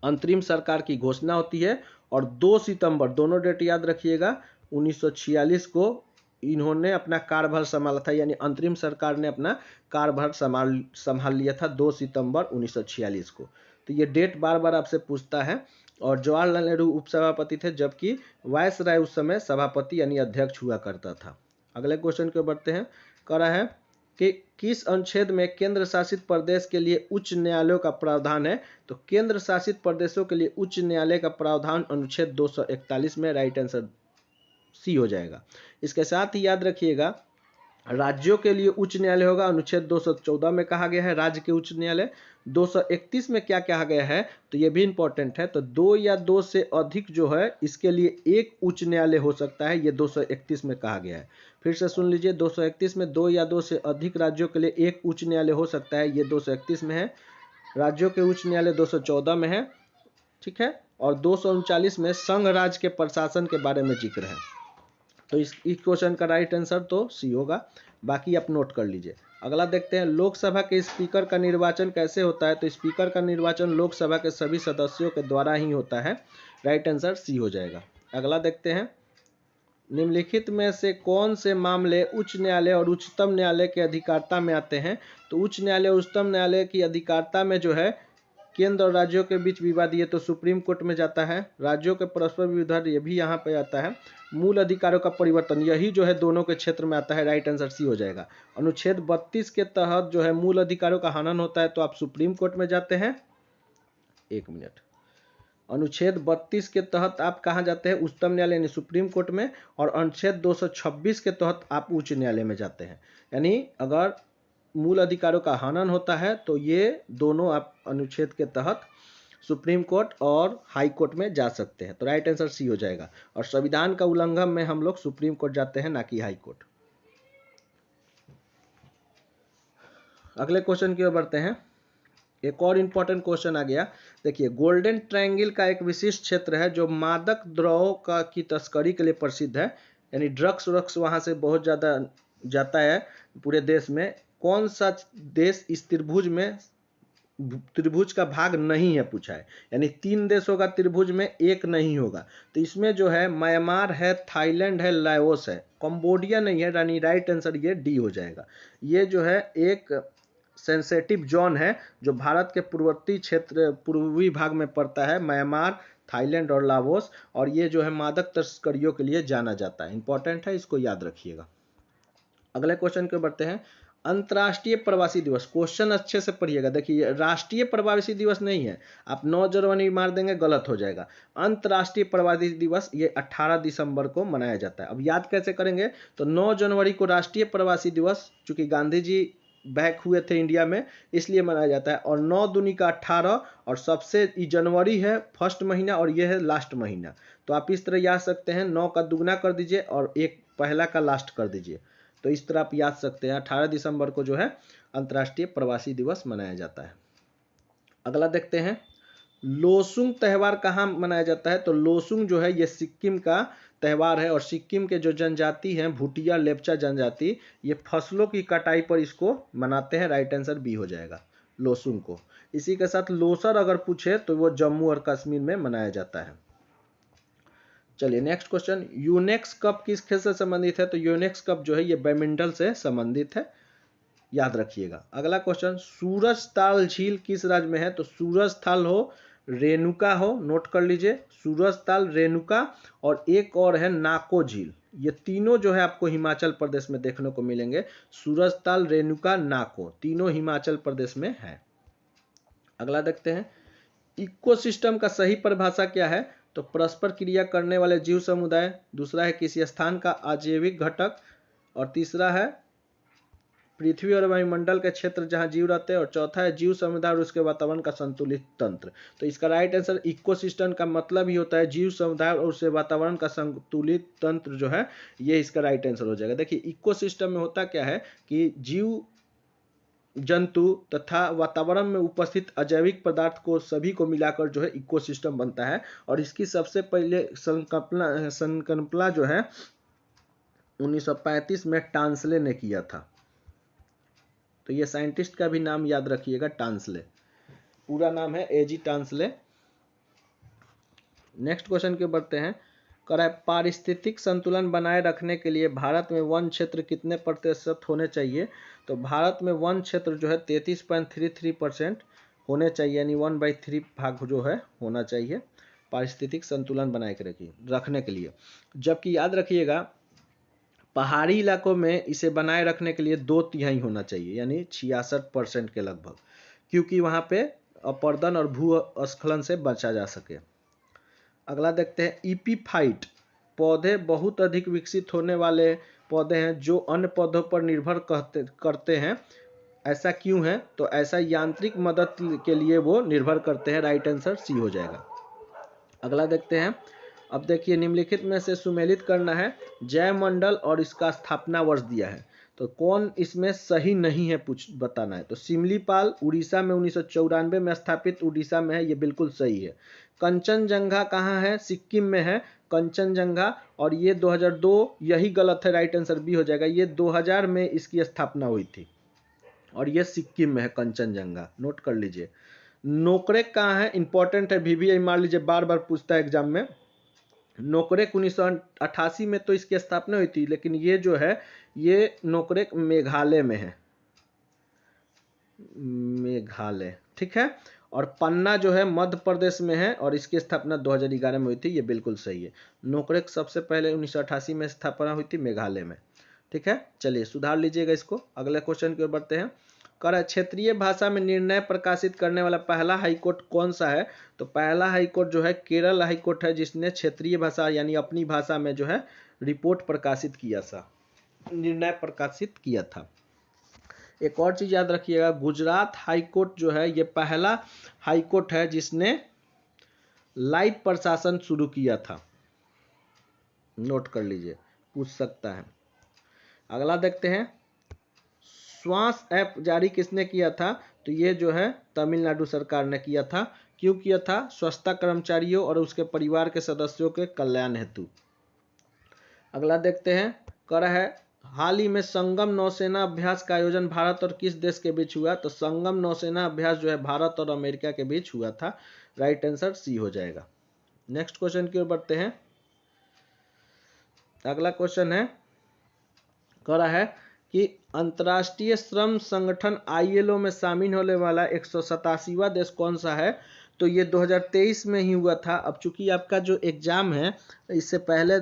अंतरिम सरकार की घोषणा होती है, और 2 सितंबर, दोनों डेट याद रखिएगा, 1946 को इन्होंने अपना कार्यभार संभाला था, यानी अंतरिम सरकार ने अपना कार्यभार संभाल लिया था 2 सितंबर 1946 को। तो ये डेट बार बार आपसे पूछता है। और जवाहरलाल नेहरू उपसभापति थे, जबकि वायसराय उस समय सभापति यानी अध्यक्ष हुआ करता था। अगले क्वेश्चन को बढ़ते हैं। कह रहा है कि किस अनुच्छेद में केंद्र शासित प्रदेश के लिए उच्च न्यायालयों का प्रावधान है? तो केंद्र शासित प्रदेशों के लिए उच्च न्यायालय का प्रावधान अनुच्छेद 241 में, राइट आंसर सी हो जाएगा। इसके साथ ही याद रखिएगा, राज्यों के लिए उच्च न्यायालय होगा, अनुच्छेद 214 में कहा गया है राज्य के उच्च न्यायालय। 231 में क्या कहा गया है, तो ये भी इंपॉर्टेंट है। तो 2 या 2 से अधिक जो है इसके लिए एक उच्च न्यायालय हो सकता है, ये 231 में कहा गया है। फिर से सुन लीजिए, 231 में 2 या 2 से अधिक राज्यों के लिए एक उच्च न्यायालय हो सकता है, ये 231 में है। राज्यों के उच्च न्यायालय 214 में है, ठीक है। और 239 में संघ राज्य के प्रशासन के बारे में जिक्र है। तो इस क्वेश्चन का राइट आंसर तो सी होगा, बाकी आप नोट कर लीजिए। अगला देखते हैं, लोकसभा के स्पीकर का निर्वाचन कैसे होता है? तो स्पीकर का निर्वाचन लोकसभा के सभी सदस्यों के द्वारा ही होता है, राइट आंसर सी हो जाएगा। अगला देखते हैं, निम्नलिखित में से कौन से मामले उच्च न्यायालय और उच्चतम न्यायालय के अधिकारिता में आते हैं? तो उच्च न्यायालय और उच्चतम न्यायालय की अधिकारिता में जो है केंद्र और राज्यों के बीच विवाद, ये तो सुप्रीम कोर्ट में जाता है। राज्यों के परस्पर विवाद, ये भी यहाँ पे आता है। मूल अधिकारों का परिवर्तन, यही जो है दोनों के क्षेत्र में आता है, राइट आंसर सी हो जाएगा। अनुच्छेद 32 के तहत जो है मूल अधिकारों का हनन होता है, तो आप सुप्रीम कोर्ट में जाते हैं। एक मिनट, अनुच्छेद 32 के तहत आप कहाँ जाते हैं? उच्चतम न्यायालय यानी सुप्रीम कोर्ट में। और अनुच्छेद 226 के तहत आप उच्च न्यायालय में जाते हैं। यानी अगर मूल अधिकारों का हनन होता है तो ये दोनों आप अनुच्छेद के तहत सुप्रीम कोर्ट और हाई कोर्ट में जा सकते हैं, तो राइट आंसर सी हो जाएगा। और संविधान का उल्लंघन में हम लोग सुप्रीम कोर्ट जाते हैं, ना कि हाई कोर्ट। अगले क्वेश्चन की ओर बढ़ते हैं। एक और इम्पॉर्टेंट क्वेश्चन आ गया, देखिए, गोल्डन ट्रायंगल का एक विशिष्ट क्षेत्र है जो मादक द्रव्यों की तस्करी के लिए प्रसिद्ध है, यानी ड्रग्स वहाँ से बहुत ज़्यादा जाता है पूरे देश में। कौन सा देश इस त्रिभुज का भाग नहीं है, पूछा है। यानी 3 देश होगा त्रिभुज में, एक नहीं होगा। तो इसमें जो है म्यांमार है, थाईलैंड है, लाओस है, कंबोडिया नहीं है, यानी राइट आंसर ये डी हो जाएगा। ये जो है एक सेंसेटिव जोन है जो भारत के पूर्ववर्ती क्षेत्र पूर्वी भाग में पड़ता है, म्यांमार, थाईलैंड और लाओस। और ये जो है मादक तस्करियों के लिए जाना जाता है, इंपॉर्टेंट है, इसको याद रखिएगा। अगले क्वेश्चन के बढ़ते हैं। अंतर्राष्ट्रीय प्रवासी दिवस, क्वेश्चन अच्छे से पढ़िएगा। देखिए, राष्ट्रीय प्रवासी दिवस नहीं है, आप 9 जनवरी मार देंगे गलत हो जाएगा। अंतर्राष्ट्रीय प्रवासी दिवस ये 18 दिसंबर को मनाया जाता है। अब याद कैसे करेंगे? तो 9 जनवरी को राष्ट्रीय प्रवासी दिवस, चूंकि गांधी जी बैक हुए थे इंडिया में, इसलिए मनाया जाता है। और 9 दूनी का 18, और सबसे जनवरी है फर्स्ट महीना और ये है लास्ट महीना। तो आप इस तरह याद सकते हैं, 9 का दुगना कर दीजिए और एक पहला का लास्ट कर दीजिए, तो इस तरह आप याद सकते हैं। 18 दिसंबर को जो है अंतर्राष्ट्रीय प्रवासी दिवस मनाया जाता है। अगला देखते हैं, लोसुंग त्यौहार कहाँ मनाया जाता है? तो लोसुंग जो है ये सिक्किम का त्यौहार है, और सिक्किम के जो जनजाति हैं भूटिया लेप्चा जनजाति, ये फसलों की कटाई पर इसको मनाते हैं। राइट आंसर बी हो जाएगा लोसुंग को। इसी के साथ लोसर अगर पूछे तो वो जम्मू और कश्मीर में मनाया जाता है। चलिए नेक्स्ट क्वेश्चन, यूनेक्स कप किस खेल से संबंधित है? तो यूनेक्स कप जो है ये बैडमिंटन से संबंधित है, याद रखिएगा। अगला क्वेश्चन, सूरजताल झील किस राज्य में है? तो सूरजताल हो, रेणुका हो, नोट कर लीजिए, सूरजताल, रेणुका, और एक और है नाको झील। ये तीनों जो है आपको हिमाचल प्रदेश में देखने को मिलेंगे। सूरजताल, रेणुका, नाको, तीनों हिमाचल प्रदेश में है। अगला देखते हैं, इकोसिस्टम का सही परिभाषा क्या है? तो परस्पर क्रिया करने वाले जीव समुदाय, दूसरा है किसी स्थान का आजीविक घटक, और तीसरा है पृथ्वी और वायुमंडल के क्षेत्र जहां जीव रहते हैं, और चौथा है जीव समुदाय और उसके वातावरण का संतुलित तंत्र। तो इसका राइट आंसर, इकोसिस्टम का मतलब ही होता है जीव समुदाय और उसके वातावरण का संतुलित तंत्र जो है, ये इसका राइट आंसर हो जाएगा। देखिए इकोसिस्टम में होता क्या है कि जीव जंतु तथा वातावरण में उपस्थित अजैविक पदार्थ को सभी को मिलाकर जो है इकोसिस्टम बनता है। और इसकी सबसे पहले संकल्पना जो है 1935 में टांसले ने किया था। तो ये साइंटिस्ट का भी नाम याद रखिएगा, टांसले, पूरा नाम है एजी टांसले। नेक्स्ट क्वेश्चन के बढ़ते हैं, कह रहा है पारिस्थितिक संतुलन बनाए रखने के लिए भारत में वन क्षेत्र कितने प्रतिशत होने चाहिए? तो भारत में वन क्षेत्र जो है 33.33% होने चाहिए, यानी 1/3 भाग जो है होना चाहिए पारिस्थितिक संतुलन बनाए रखने के लिए। जबकि याद रखिएगा पहाड़ी इलाकों में इसे बनाए रखने के लिए 2/3 होना चाहिए, यानी 66% के लगभग, क्योंकि वहाँ पे अपर्दन और भूस्खलन से बचा जा सके। अगला देखते हैं, ईपीफाइट पौधे बहुत अधिक विकसित होने वाले पौधे हैं जो अन्य पौधों पर निर्भर करते हैं, ऐसा क्यों है? तो ऐसा यांत्रिक मदद के लिए वो निर्भर करते हैं। राइट आंसर सी हो जाएगा। अगला देखते हैं, अब देखिए निम्नलिखित में से सुमेलित करना है, जयमंडल और इसका स्थापना वर्ष दिया है, तो कौन इसमें सही नहीं है बताना है। तो सिमलीपाल उड़ीसा में 1994 में स्थापित, उड़ीसा में है, ये बिल्कुल सही है। कंचनजंगा कहाँ है? सिक्किम में है कंचनजंगा, और ये 2002, यही गलत है, राइट आंसर बी हो जाएगा। ये 2000 में इसकी स्थापना हुई थी, और ये सिक्किम में है कंचनजंगा, नोट कर लीजिए। नोकरेक कहाँ है? इंपॉर्टेंट है, VVI मार लीजिए, बार बार पूछता है एग्जाम में। नोकरेक 1988 में तो इसकी स्थापना हुई थी, लेकिन ये जो है ये नोकरेक मेघालय में है, मेघालय, ठीक है। और पन्ना जो है मध्य प्रदेश में है, और इसकी स्थापना 2011 में हुई थी, ये बिल्कुल सही है। नोकरेक सबसे पहले 1988 में स्थापना हुई थी मेघालय में, ठीक है। चलिए सुधार लीजिएगा इसको। अगले क्वेश्चन की ओर बढ़ते हैं, कर क्षेत्रीय भाषा में निर्णय प्रकाशित करने वाला पहला हाईकोर्ट कौन सा है? तो पहला हाईकोर्ट जो है केरल हाईकोर्ट है, जिसने क्षेत्रीय भाषा यानी अपनी भाषा में जो है रिपोर्ट प्रकाशित किया था, निर्णय प्रकाशित किया था। एक और चीज याद रखिएगा, गुजरात हाईकोर्ट जो है ये पहला हाईकोर्ट है जिसने लाइव प्रशासन शुरू किया था, नोट कर लीजिए, पूछ सकता है। अगला देखते हैं, श्वास ऐप जारी किसने किया था? तो ये जो है तमिलनाडु सरकार ने किया था। क्यों किया था? स्वच्छता कर्मचारियों और उसके परिवार के सदस्यों के कल्याण हेतु। अगला देखते हैं, कर है हाल ही में संगम नौसेना अभ्यास का आयोजन भारत और किस देश के बीच हुआ? तो संगम नौसेना अभ्यास जो है भारत और अमेरिका के बीच हुआ था। राइट आंसर सी हो जाएगा। नेक्स्ट क्वेश्चन की ओर बढ़ते हैं। अगला क्वेश्चन है, कह रहा है कि अंतर्राष्ट्रीय श्रम संगठन ILO में शामिल होने वाला 187वां देश कौन सा है? तो ये 2023 में ही हुआ था। अब चूंकि आपका जो एग्जाम है इससे पहले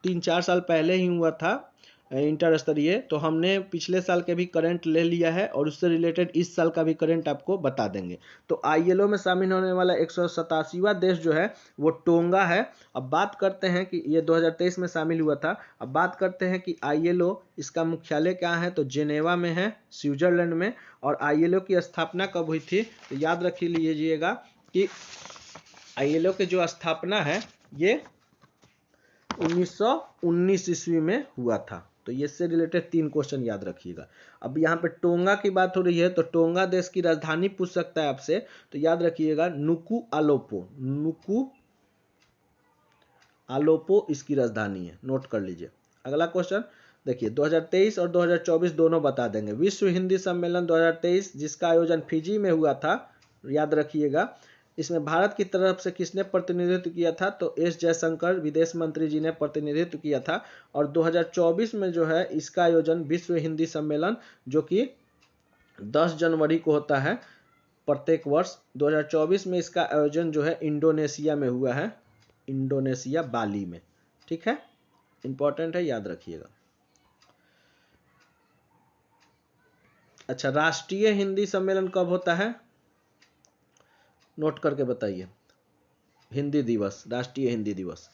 3-4 साल पहले ही हुआ था इंटर स्तरीय, तो हमने पिछले साल के भी करंट ले लिया है और उससे रिलेटेड इस साल का भी करंट आपको बता देंगे। तो ILO में शामिल होने वाला 187वां देश जो है वो टोंगा है। अब बात करते हैं कि ये 2023 में शामिल हुआ था। अब बात करते हैं कि ILO इसका मुख्यालय कहाँ है? तो जेनेवा में है, स्विट्जरलैंड में। और ILO की स्थापना कब हुई थी? तो याद रख लीजिएगा कि ILO की जो स्थापना है ये 1919 ईस्वी में हुआ था। तो ये इससे रिलेटेड 3 क्वेश्चन याद रखिएगा। अब यहाँ पे टोंगा की बात हो रही है तो टोंगा देश की राजधानी पूछ सकता है आपसे, तो याद रखिएगा नुकु आलोपो, नुकु आलोपो इसकी राजधानी है, नोट कर लीजिए। अगला क्वेश्चन देखिए 2023 और 2024 दोनों बता देंगे। विश्व हिंदी सम्मेलन 2023 जिसका आयोजन फिजी में हुआ था, याद रखिएगा, इसमें भारत की तरफ से किसने प्रतिनिधित्व किया था, तो एस जयशंकर विदेश मंत्री जी ने प्रतिनिधित्व किया था। और 2024 में जो है इसका आयोजन विश्व हिंदी सम्मेलन जो कि 10 जनवरी को होता है प्रत्येक वर्ष, 2024 में इसका आयोजन जो है इंडोनेशिया में हुआ है, इंडोनेशिया बाली में। ठीक है, इंपॉर्टेंट है, याद रखिएगा। अच्छा, राष्ट्रीय हिंदी सम्मेलन कब होता है, नोट करके बताइए। हिंदी दिवस, राष्ट्रीय हिंदी दिवस।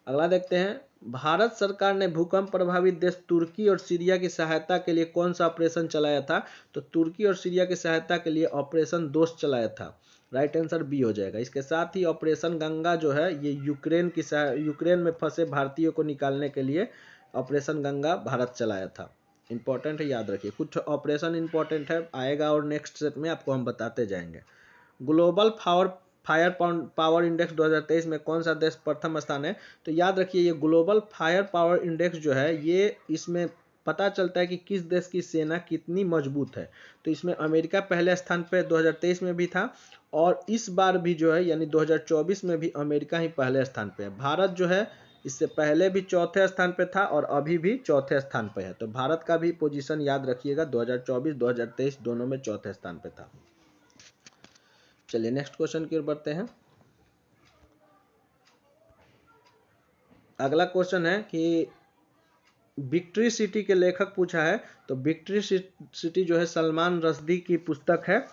अगला देखते हैं, भारत सरकार ने भूकंप प्रभावित देश तुर्की और सीरिया की सहायता के लिए कौन सा ऑपरेशन चलाया था, तो तुर्की और सीरिया की सहायता के लिए ऑपरेशन दोस्त चलाया था। राइट आंसर बी हो जाएगा। इसके साथ ही ऑपरेशन गंगा जो है ये यूक्रेन में फंसे भारतीयों को निकालने के लिए ऑपरेशन गंगा भारत चलाया था। इंपॉर्टेंट है, याद रखिए। कुछ ऑपरेशन इंपॉर्टेंट है, आएगा और नेक्स्ट स्टेप में आपको हम बताते जाएंगे। ग्लोबल फायर पावर इंडेक्स 2023 में कौन सा देश प्रथम स्थान है, तो याद रखिए ये ग्लोबल फायर पावर इंडेक्स जो है ये इसमें पता चलता है कि किस देश की सेना कितनी मजबूत है। तो इसमें अमेरिका पहले स्थान पे 2023 में भी था और इस बार भी जो है यानी 2024 में भी अमेरिका ही पहले स्थान पे है। भारत जो है इससे पहले भी चौथे स्थान पे था और अभी भी चौथे स्थान पे है। तो भारत का भी पोजीशन याद रखिएगा, 2024 2023 दोनों में चौथे स्थान पे था। चलिए नेक्स्ट क्वेश्चन की ओर बढ़ते हैं। अगला क्वेश्चन है कि विक्ट्री सिटी के लेखक पूछा है, तो विक्ट्री सिटी जो है सलमान रश्दी की पुस्तक है।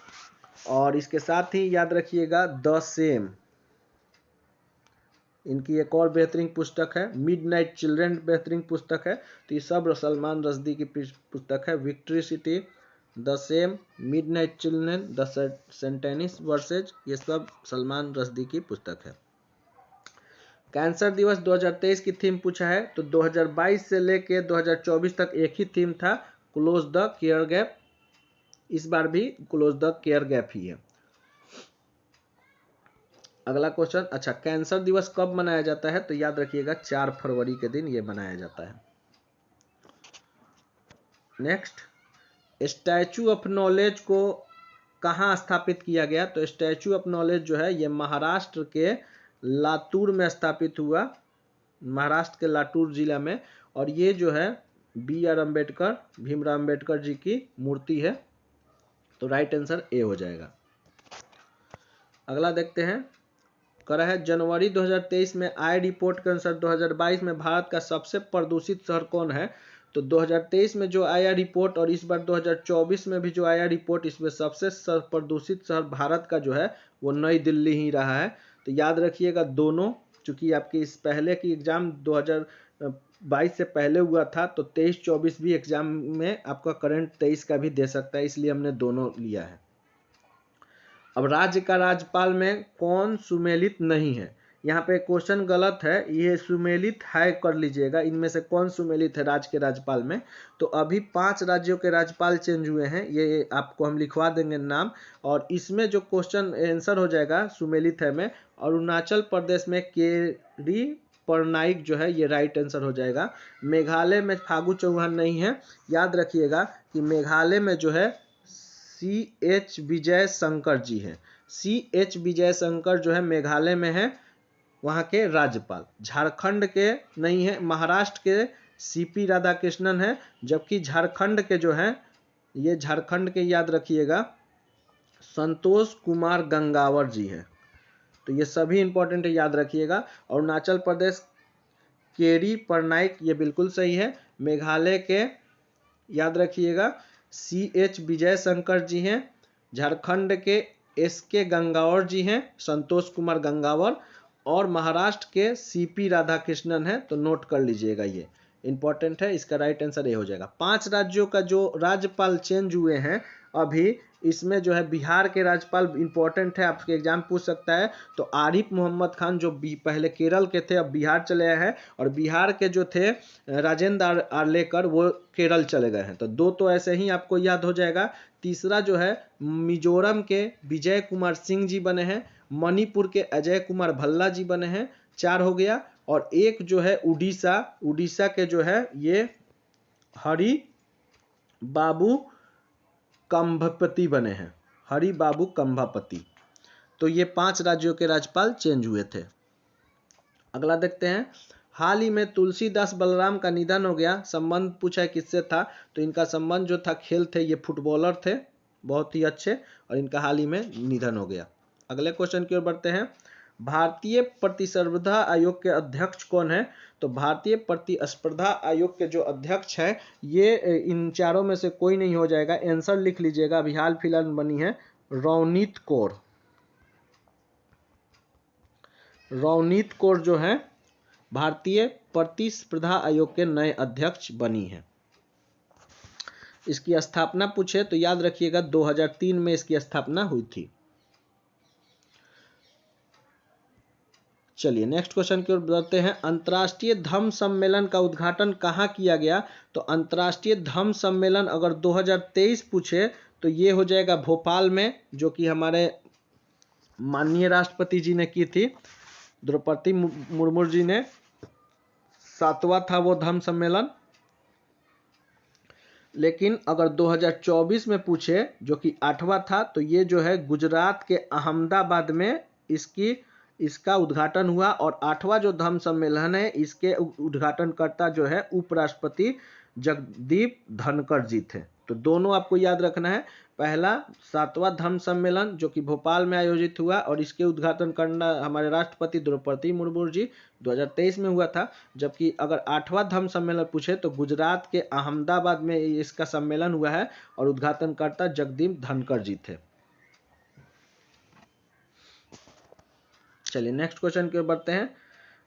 और इसके साथ ही याद रखिएगा द सेम, इनकी एक और बेहतरीन पुस्तक है। मिडनाइट चिल्ड्रन बेहतरीन पुस्तक है। तो ये सब सलमान रश्दी की पुस्तक है। Victory city, the same, midnight children, the satanic verses, ये सब सलमान रश्दी की पुस्तक है। कैंसर दिवस 2023 की थीम पूछा है, तो 2022 से लेके 2024 तक एक ही थीम था, क्लोज द केयर गैप। इस बार भी क्लोज द केयर गैप ही है। अगला क्वेश्चन, अच्छा कैंसर दिवस कब मनाया जाता है, तो याद रखिएगा 4 फरवरी के दिन ये मनाया जाता है। नेक्स्ट, स्टैचू ऑफ नॉलेज को कहाँ स्थापित किया गया, तो स्टैचू ऑफ नॉलेज जो है ये महाराष्ट्र के लातूर में स्थापित हुआ, महाराष्ट्र के लातूर जिला में। और ये जो है BR अम्बेडकर, भीमराव अम्बेडकर जी की मूर्ति है। तो राइट आंसर ए हो जाएगा। अगला देखते हैं, करा है जनवरी 2023 में आय रिपोर्ट के अनुसार 2022 में भारत का सबसे प्रदूषित शहर कौन है। तो 2023 में जो आया रिपोर्ट और इस बार 2024 में भी जो आया रिपोर्ट, इसमें सबसे प्रदूषित शहर भारत का जो है वो नई दिल्ली ही रहा है। तो याद रखिएगा दोनों, चूंकि आपकी इस पहले की एग्जाम 2022 से पहले हुआ था, तो 23-24 भी एग्जाम में आपका करंट 23 का भी दे सकता है, इसलिए हमने दोनों लिया है। अब राज्य का राज्यपाल में कौन सुमेलित नहीं है, यहाँ पे क्वेश्चन गलत है, ये सुमेलित है कर लीजिएगा। इनमें से कौन सुमेलित है राज्य के राज्यपाल में, तो अभी 5 राज्यों के राज्यपाल चेंज हुए हैं, ये आपको हम लिखवा देंगे नाम। और इसमें जो क्वेश्चन आंसर हो जाएगा सुमेलित है में, अरुणाचल प्रदेश में केरी पटनायक जो है ये राइट आंसर हो जाएगा। मेघालय में फागू चौहान नहीं है। याद रखिएगा कि मेघालय में जो है CH विजय शंकर जी हैं। CH विजय शंकर जो है मेघालय में है, वहाँ के राज्यपाल। झारखंड के नहीं है, महाराष्ट्र के CP राधाकृष्णन है, जबकि झारखंड के जो हैं ये झारखंड के याद रखिएगा संतोष कुमार गंगावर जी हैं। तो ये सभी इंपॉर्टेंट है, याद रखिएगा। अरुणाचल प्रदेश केरी पटनायक, ये बिल्कुल सही है। मेघालय के याद रखिएगा CH विजय शंकर जी हैं। झारखंड के SK गंगावर जी हैं, संतोष कुमार गंगावर। और महाराष्ट्र के CP राधाकृष्णन है। तो नोट कर लीजिएगा, ये इंपॉर्टेंट है, इसका राइट आंसर ये हो जाएगा। 5 राज्यों का जो राज्यपाल चेंज हुए हैं अभी, इसमें जो है बिहार के राज्यपाल इंपॉर्टेंट है, आपके एग्जाम पूछ सकता है। तो आरिफ मोहम्मद खान जो पहले केरल के थे अब बिहार चले आए हैं, और बिहार के जो थे राजेंद्र आर्लेकर वो केरल चले गए हैं। तो दो तो ऐसे ही आपको याद हो जाएगा। तीसरा जो है मिजोरम के विजय कुमार सिंह जी बने हैं, मणिपुर के अजय कुमार भल्ला जी बने हैं, 4 हो गया। और एक जो है उड़ीसा के जो है ये हरि बाबू कंभपति बने हैं, हरि बाबू कंभापति। तो ये 5 राज्यों के राज्यपाल चेंज हुए थे। अगला देखते हैं, हाल ही में तुलसीदास बलराम का निधन हो गया, संबंध पूछा है किससे था, तो इनका संबंध जो था खेल थे, ये फुटबॉलर थे बहुत ही अच्छे, और इनका हाल ही में निधन हो गया। अगले क्वेश्चन की ओर बढ़ते हैं, भारतीय प्रतिस्पर्धा आयोग के अध्यक्ष कौन है, तो भारतीय प्रतिस्पर्धा आयोग के जो अध्यक्ष है ये इन चारों में से कोई नहीं हो जाएगा, आंसर लिख लीजिएगा, अभी हाल फिलहाल बनी है रवनीत कौर। रवनीत कौर जो है भारतीय प्रतिस्पर्धा आयोग के नए अध्यक्ष बनी है। इसकी स्थापना पूछे तो याद रखिएगा 2003 में इसकी स्थापना हुई थी। चलिए नेक्स्ट क्वेश्चन की ओर बढ़ते हैं, अंतर्राष्ट्रीय धम्म सम्मेलन का उद्घाटन कहाँ किया गया, तो अंतर्राष्ट्रीय धम्म सम्मेलन अगर 2023 पूछे तो ये हो जाएगा भोपाल में, जो कि हमारे माननीय राष्ट्रपति जी ने की थी, द्रौपदी मुर्मू जी ने, 7वां था वो धम्म सम्मेलन। लेकिन अगर 2024 में पूछे जो कि 8वां था, तो ये जो है गुजरात के अहमदाबाद में इसका उद्घाटन हुआ, और 8वां जो धम्म सम्मेलन है इसके उद्घाटनकर्ता जो है उपराष्ट्रपति जगदीप धनखड़ जी थे। तो दोनों आपको याद रखना है, पहला 7वां धम्म सम्मेलन जो कि भोपाल में आयोजित हुआ और इसके उद्घाटन करना हमारे राष्ट्रपति द्रौपदी मुर्मू जी 2023 में हुआ था, जबकि अगर 8वां धम्म सम्मेलन पूछे तो गुजरात के अहमदाबाद में इसका सम्मेलन हुआ है और उद्घाटनकर्ता जगदीप धनखड़ जी थे। चलिए नेक्स्ट क्वेश्चन की ओर बढ़ते हैं,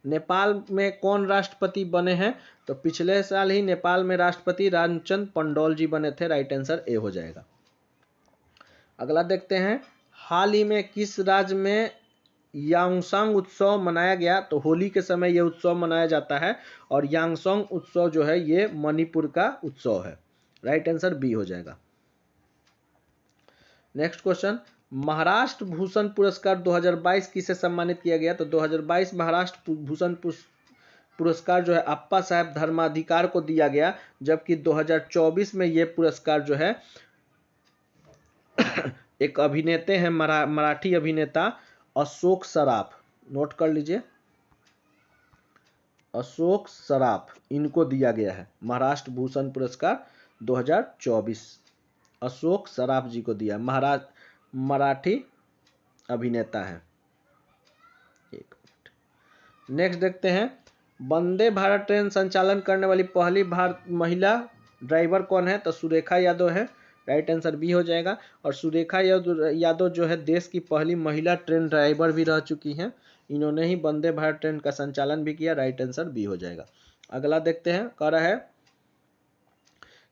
नेपाल में कौन राष्ट्रपति बने हैं, तो पिछले साल ही नेपाल में राष्ट्रपति रामचंद्र पंडौल जी बने थे, राइट आंसर ए हो जाएगा। अगला देखते हैं, हाल ही में किस राज्य में यांगसंग उत्सव मनाया गया, तो होली के समय यह उत्सव मनाया जाता है, और यांगसंग उत्सव जो है ये मणिपुर का उत्सव है, राइट आंसर बी हो जाएगा। नेक्स्ट क्वेश्चन, महाराष्ट्र भूषण पुरस्कार 2022 किसे सम्मानित किया गया, तो 2022 महाराष्ट्र भूषण पुरस्कार जो है अप्पा साहब धर्माधिकार को दिया गया, जबकि 2024 में ये पुरस्कार जो है एक अभिनेता हैं मराठी अभिनेता अशोक सराफ, नोट कर लीजिए, अशोक सराफ, इनको दिया गया है महाराष्ट्र भूषण पुरस्कार 2024, अशोक सराफ जी को दिया, मराठी अभिनेता है। एक मिनट, नेक्स्ट देखते हैं, वंदे भारत ट्रेन संचालन करने वाली पहली महिला ड्राइवर कौन है, तो सुरेखा यादव है, राइट आंसर बी हो जाएगा। और सुरेखा यादव जो है देश की पहली महिला ट्रेन ड्राइवर भी रह चुकी हैं, इन्होंने ही वंदे भारत ट्रेन का संचालन भी किया, राइट आंसर बी हो जाएगा। अगला देखते हैं, कह रहा है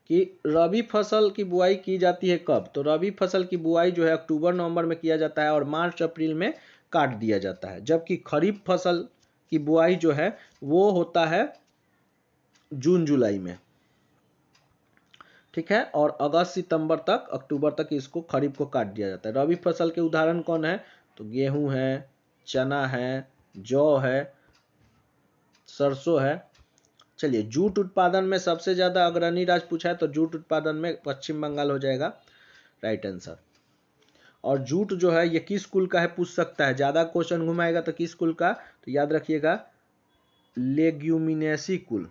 कि रबी फसल की बुआई की जाती है कब, तो रबी फसल की बुआई जो है अक्टूबर नवंबर में किया जाता है और मार्च अप्रैल में काट दिया जाता है, जबकि खरीफ फसल की बुआई जो है वो होता है जून जुलाई में, ठीक है, और अगस्त सितंबर तक अक्टूबर तक इसको खरीफ को काट दिया जाता है। रबी फसल के उदाहरण कौन है, तो गेहूं है, चना है, जौ है, सरसों है। चलिए जूट उत्पादन में सबसे ज्यादा अग्रणी राज्य पूछा है, तो जूट उत्पादन में पश्चिम बंगाल हो जाएगा, राइट आंसर। और जूट जो है ये किस कुल का है पूछ सकता है, ज्यादा क्वेश्चन घुमाएगा तो किस कुल का, तो याद रखिएगा लेग्यूमिनेसी कुल,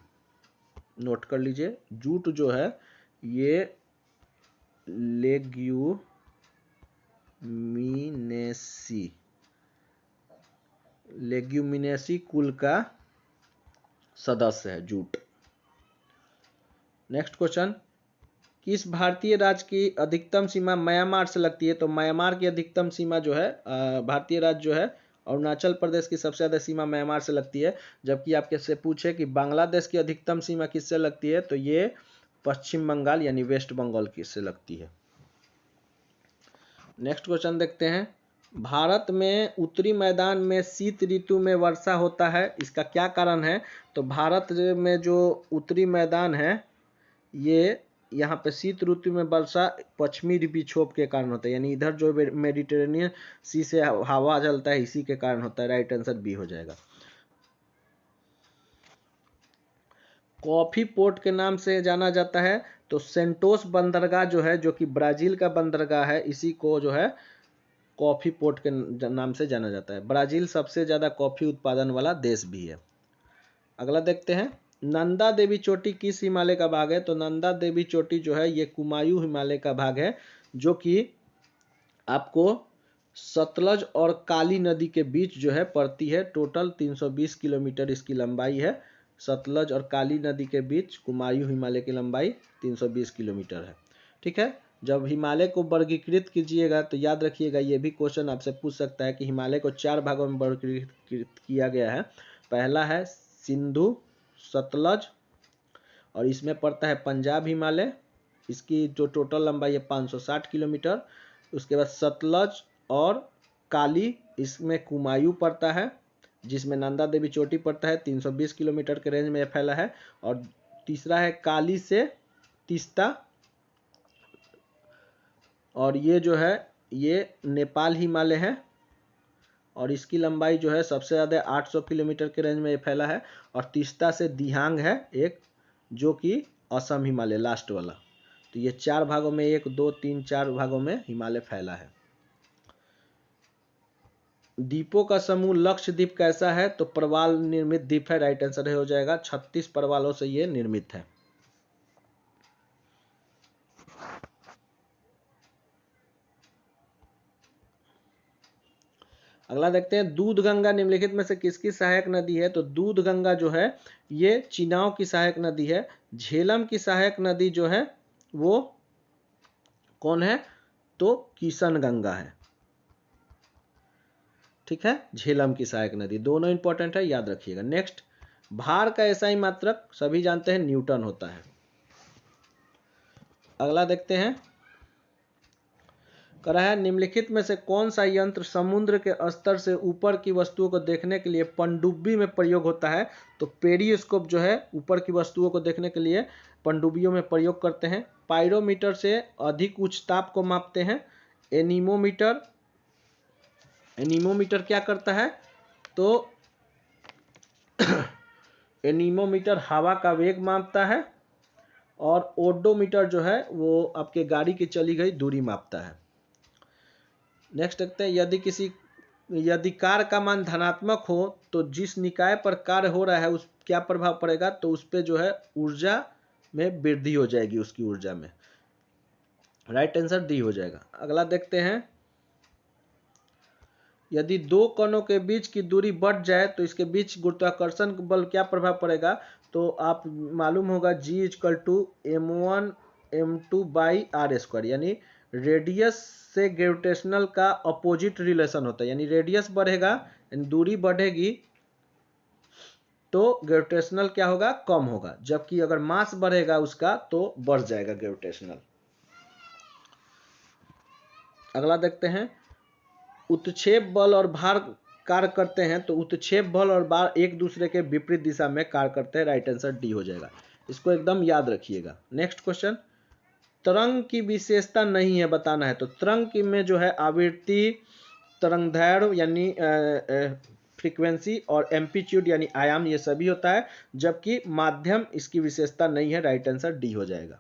नोट कर लीजिए, जूट जो है ये लेग्यूमिनेसी कुल का सदस्य है जूट। नेक्स्ट क्वेश्चन, किस भारतीय राज्य की अधिकतम सीमा म्यांमार से लगती है, तो म्यांमार की अधिकतम सीमा जो है भारतीय राज्य जो है अरुणाचल प्रदेश की सबसे ज्यादा सीमा म्यांमार से लगती है, जबकि आपके से पूछे कि बांग्लादेश की अधिकतम सीमा किससे लगती है, तो ये पश्चिम बंगाल यानी वेस्ट बंगाल की से लगती है। नेक्स्ट क्वेश्चन देखते हैं। भारत में उत्तरी मैदान में शीत ऋतु में वर्षा होता है, इसका क्या कारण है? तो भारत में जो उत्तरी मैदान है ये यहाँ पे शीत ऋतु में वर्षा पश्चिमी विक्षोभ के कारण होता है, यानी इधर जो मेडिटेरेनियन सी से हवा चलता है इसी के कारण होता है। राइट आंसर बी हो जाएगा। कॉफी पोर्ट के नाम से जाना जाता है तो सेंटोस बंदरगाह जो है, जो कि ब्राजील का बंदरगाह है, इसी को जो है कॉफी पोर्ट के नाम से जाना जाता है। ब्राजील सबसे ज़्यादा कॉफी उत्पादन वाला देश भी है। अगला देखते हैं, नंदा देवी चोटी किस हिमालय का भाग है? तो नंदा देवी चोटी जो है ये कुमायूं हिमालय का भाग है, जो कि आपको सतलज और काली नदी के बीच जो है पड़ती है। टोटल 320 किलोमीटर इसकी लंबाई है। सतलज और काली नदी के बीच कुमायूं हिमालय की लंबाई 320 किलोमीटर है। ठीक है, जब हिमालय को वर्गीकृत कीजिएगा तो याद रखिएगा, ये भी क्वेश्चन आपसे पूछ सकता है कि हिमालय को 4 भागों में वर्गीकृत किया गया है। पहला है सिंधु सतलज, और इसमें पड़ता है पंजाब हिमालय, इसकी जो टोटल लंबाई है 560 किलोमीटर। उसके बाद सतलज और काली, इसमें कुमायूं पड़ता है, जिसमें नंदा देवी चोटी पड़ता है, 320 किलोमीटर के रेंज में फैला है। और तीसरा है काली से तीस्ता, और ये जो है ये नेपाल हिमालय है, और इसकी लंबाई जो है सबसे ज़्यादा 800 किलोमीटर के रेंज में फैला है। और तीस्ता से दिहांग है एक, जो कि असम हिमालय लास्ट वाला। तो ये 4 भागों में, 1 2 3 4 भागों में हिमालय फैला है। द्वीपों का समूह लक्षद्वीप कैसा है? तो प्रवाल निर्मित द्वीप है। राइट आंसर हो जाएगा। 36 प्रवालों से ये निर्मित है। अगला देखते हैं, दूध गंगा निम्नलिखित में से किसकी सहायक नदी है? तो दूध गंगा जो है ये चिनाव की सहायक नदी है। झेलम की सहायक नदी जो है वो कौन है? तो किशन गंगा है। ठीक है, झेलम की सहायक नदी, दोनों इंपॉर्टेंट है, याद रखिएगा। नेक्स्ट, भार का एसआई मात्रक सभी जानते हैं न्यूटन होता है। अगला देखते हैं, कह रहा है निम्नलिखित में से कौन सा यंत्र समुद्र के स्तर से ऊपर की वस्तुओं को देखने के लिए पनडुब्बी में प्रयोग होता है? तो पेरिस्कोप जो है ऊपर की वस्तुओं को देखने के लिए पनडुब्बियों में प्रयोग करते हैं। पायरोमीटर से अधिक उच्च ताप को मापते हैं। एनीमोमीटर, एनीमोमीटर क्या करता है? तो एनीमोमीटर हवा का वेग मापता है। और ओडोमीटर जो है वो आपके गाड़ी की चली गई दूरी मापता है। नेक्स्ट देखते हैं, यदि कार्य का मान धनात्मक हो तो जिस निकाय पर कार्य हो रहा है उस क्या प्रभाव पड़ेगा? तो उस पर जो है ऊर्जा में वृद्धि हो जाएगी, उसकी ऊर्जा में। राइट आंसर डी हो जाएगा। अगला देखते हैं, यदि दो कणों के बीच की दूरी बढ़ जाए तो इसके बीच गुरुत्वाकर्षण बल क्या प्रभाव पड़ेगा? तो आप मालूम होगा G=m1m2/r², यानी रेडियस से ग्रेविटेशनल का अपोजिट रिलेशन होता है। यानी रेडियस बढ़ेगा, यानी दूरी बढ़ेगी, तो ग्रेविटेशनल क्या होगा? कम होगा। जबकि अगर मास बढ़ेगा उसका तो बढ़ जाएगा ग्रेविटेशनल। अगला देखते हैं, उत्क्षेप बल और भार कार्य करते हैं। तो उत्क्षेप बल और भार एक दूसरे के विपरीत दिशा में कार्य करते हैं। राइट आंसर डी हो जाएगा। इसको एकदम याद रखिएगा। नेक्स्ट क्वेश्चन, तरंग की विशेषता नहीं है बताना है। तो तरंग की में जो है आवृत्ति, तरंगदैर्घ्य यानी फ्रीक्वेंसी, और एम्पलीट्यूड यानी आयाम, ये सभी होता है। जबकि माध्यम इसकी विशेषता नहीं है। राइट आंसर डी हो जाएगा।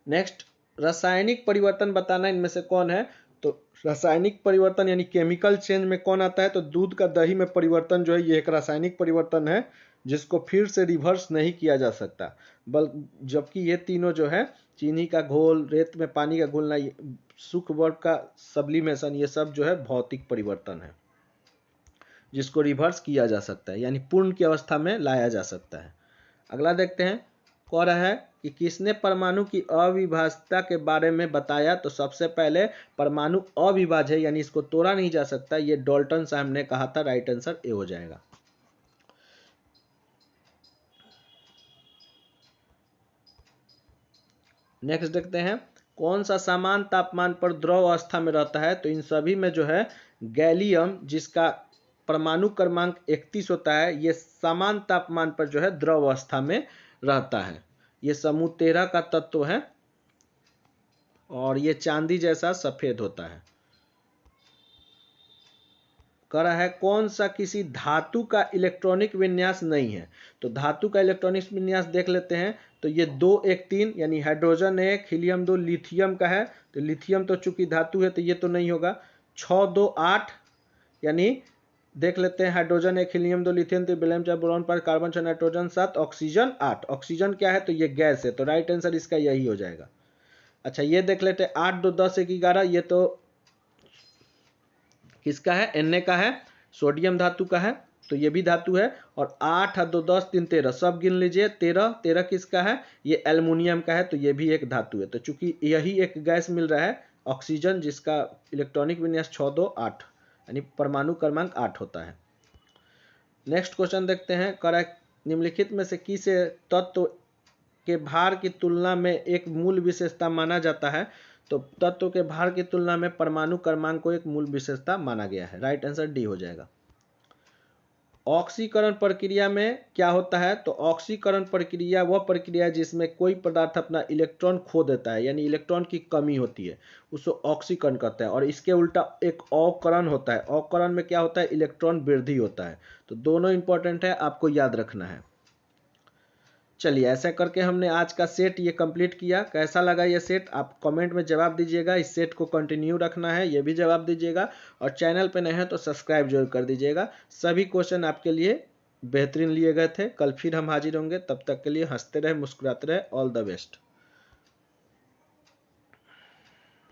नेक्स्ट, रासायनिक परिवर्तन बताना, इनमें से कौन है? तो रासायनिक परिवर्तन यानी केमिकल चेंज में कौन आता है? तो दूध का दही में परिवर्तन जो है ये एक रासायनिक परिवर्तन है, जिसको फिर से रिवर्स नहीं किया जा सकता। जबकि ये तीनों जो है, चीनी का घोल, रेत में पानी का घोलना, सूक्ष्म वर्ग का सब्लिमेशन, ये सब जो है भौतिक परिवर्तन है, जिसको रिवर्स किया जा सकता है, यानी पूर्ण की अवस्था में लाया जा सकता है। अगला देखते हैं, कह रहा है कि किसने परमाणु की अविभाज्यता के बारे में बताया? तो सबसे पहले परमाणु अविभाज्य है, यानी इसको तोड़ा नहीं जा सकता, ये डाल्टन साहब ने कहा था। राइट आंसर ए हो जाएगा। नेक्स्ट देखते हैं, कौन सा समान तापमान पर द्रव अवस्था में रहता है? तो इन सभी में जो है गैलियम, जिसका परमाणु क्रमांक 31 होता है, ये समान तापमान पर जो है द्रव अवस्था में रहता है। ये समूह 13 का तत्व है और ये चांदी जैसा सफेद होता है। कह रहा है कौन सा किसी धातु का इलेक्ट्रॉनिक विन्यास नहीं है? तो धातु का इलेक्ट्रॉनिक विन्यास देख लेते हैं। तो ये 2 1 3 यानी हाइड्रोजन 1 हीलियम 2 लिथियम का है। तो लिथियम तो चूंकि धातु है तो ये तो नहीं होगा। 6 2 8 यानी देख लेते हैं, hydrogen 1 helium 2 lithium 3 beryllium 4 boron 5 carbon 6 nitrogen 7 oxygen 8। Oxygen क्या है? तो ये गैस है, तो राइट आंसर इसका यही हो जाएगा। अच्छा ये देख लेते हैं 8 2 10 1 11, ये तो किसका है? Na का है, सोडियम धातु का है, तो ये भी धातु है। और 8 2 10 3 13 सब गिन लीजिए। 13 किसका है? ये एल्युमिनियम का है, तो ये भी एक धातु है। तो चूंकि यही एक गैस मिल रहा है ऑक्सीजन, जिसका इलेक्ट्रॉनिक विन्यास 6 2 8 यानी परमाणु क्रमांक 8 होता है। नेक्स्ट क्वेश्चन देखते हैं। करेक्ट, निम्नलिखित में से किस तत्व के भार की तुलना में एक मूल विशेषता माना जाता है? तो तत्व के भार की तुलना में परमाणु क्रमांक को एक मूल विशेषता माना गया है। राइट आंसर डी हो जाएगा। ऑक्सीकरण प्रक्रिया में क्या होता है? तो ऑक्सीकरण प्रक्रिया वह प्रक्रिया है जिसमें कोई पदार्थ अपना इलेक्ट्रॉन खो देता है, यानी इलेक्ट्रॉन की कमी होती है, उसको ऑक्सीकरण कहते हैं। और इसके उल्टा एक अवकरण होता है। अवकरण में क्या होता है? इलेक्ट्रॉन वृद्धि होता है। तो दोनों इंपॉर्टेंट है, आपको याद रखना है। चलिए ऐसा करके हमने आज का सेट ये कंप्लीट किया। कैसा लगा ये सेट आप कमेंट में जवाब दीजिएगा। इस सेट को कंटिन्यू रखना है, ये भी जवाब दीजिएगा। और चैनल पे नए हैं तो सब्सक्राइब जरूर कर दीजिएगा। सभी क्वेश्चन आपके लिए बेहतरीन लिए गए थे। कल फिर हम हाजिर होंगे, तब तक के लिए हंसते रहे, मुस्कुराते रहे। All the best.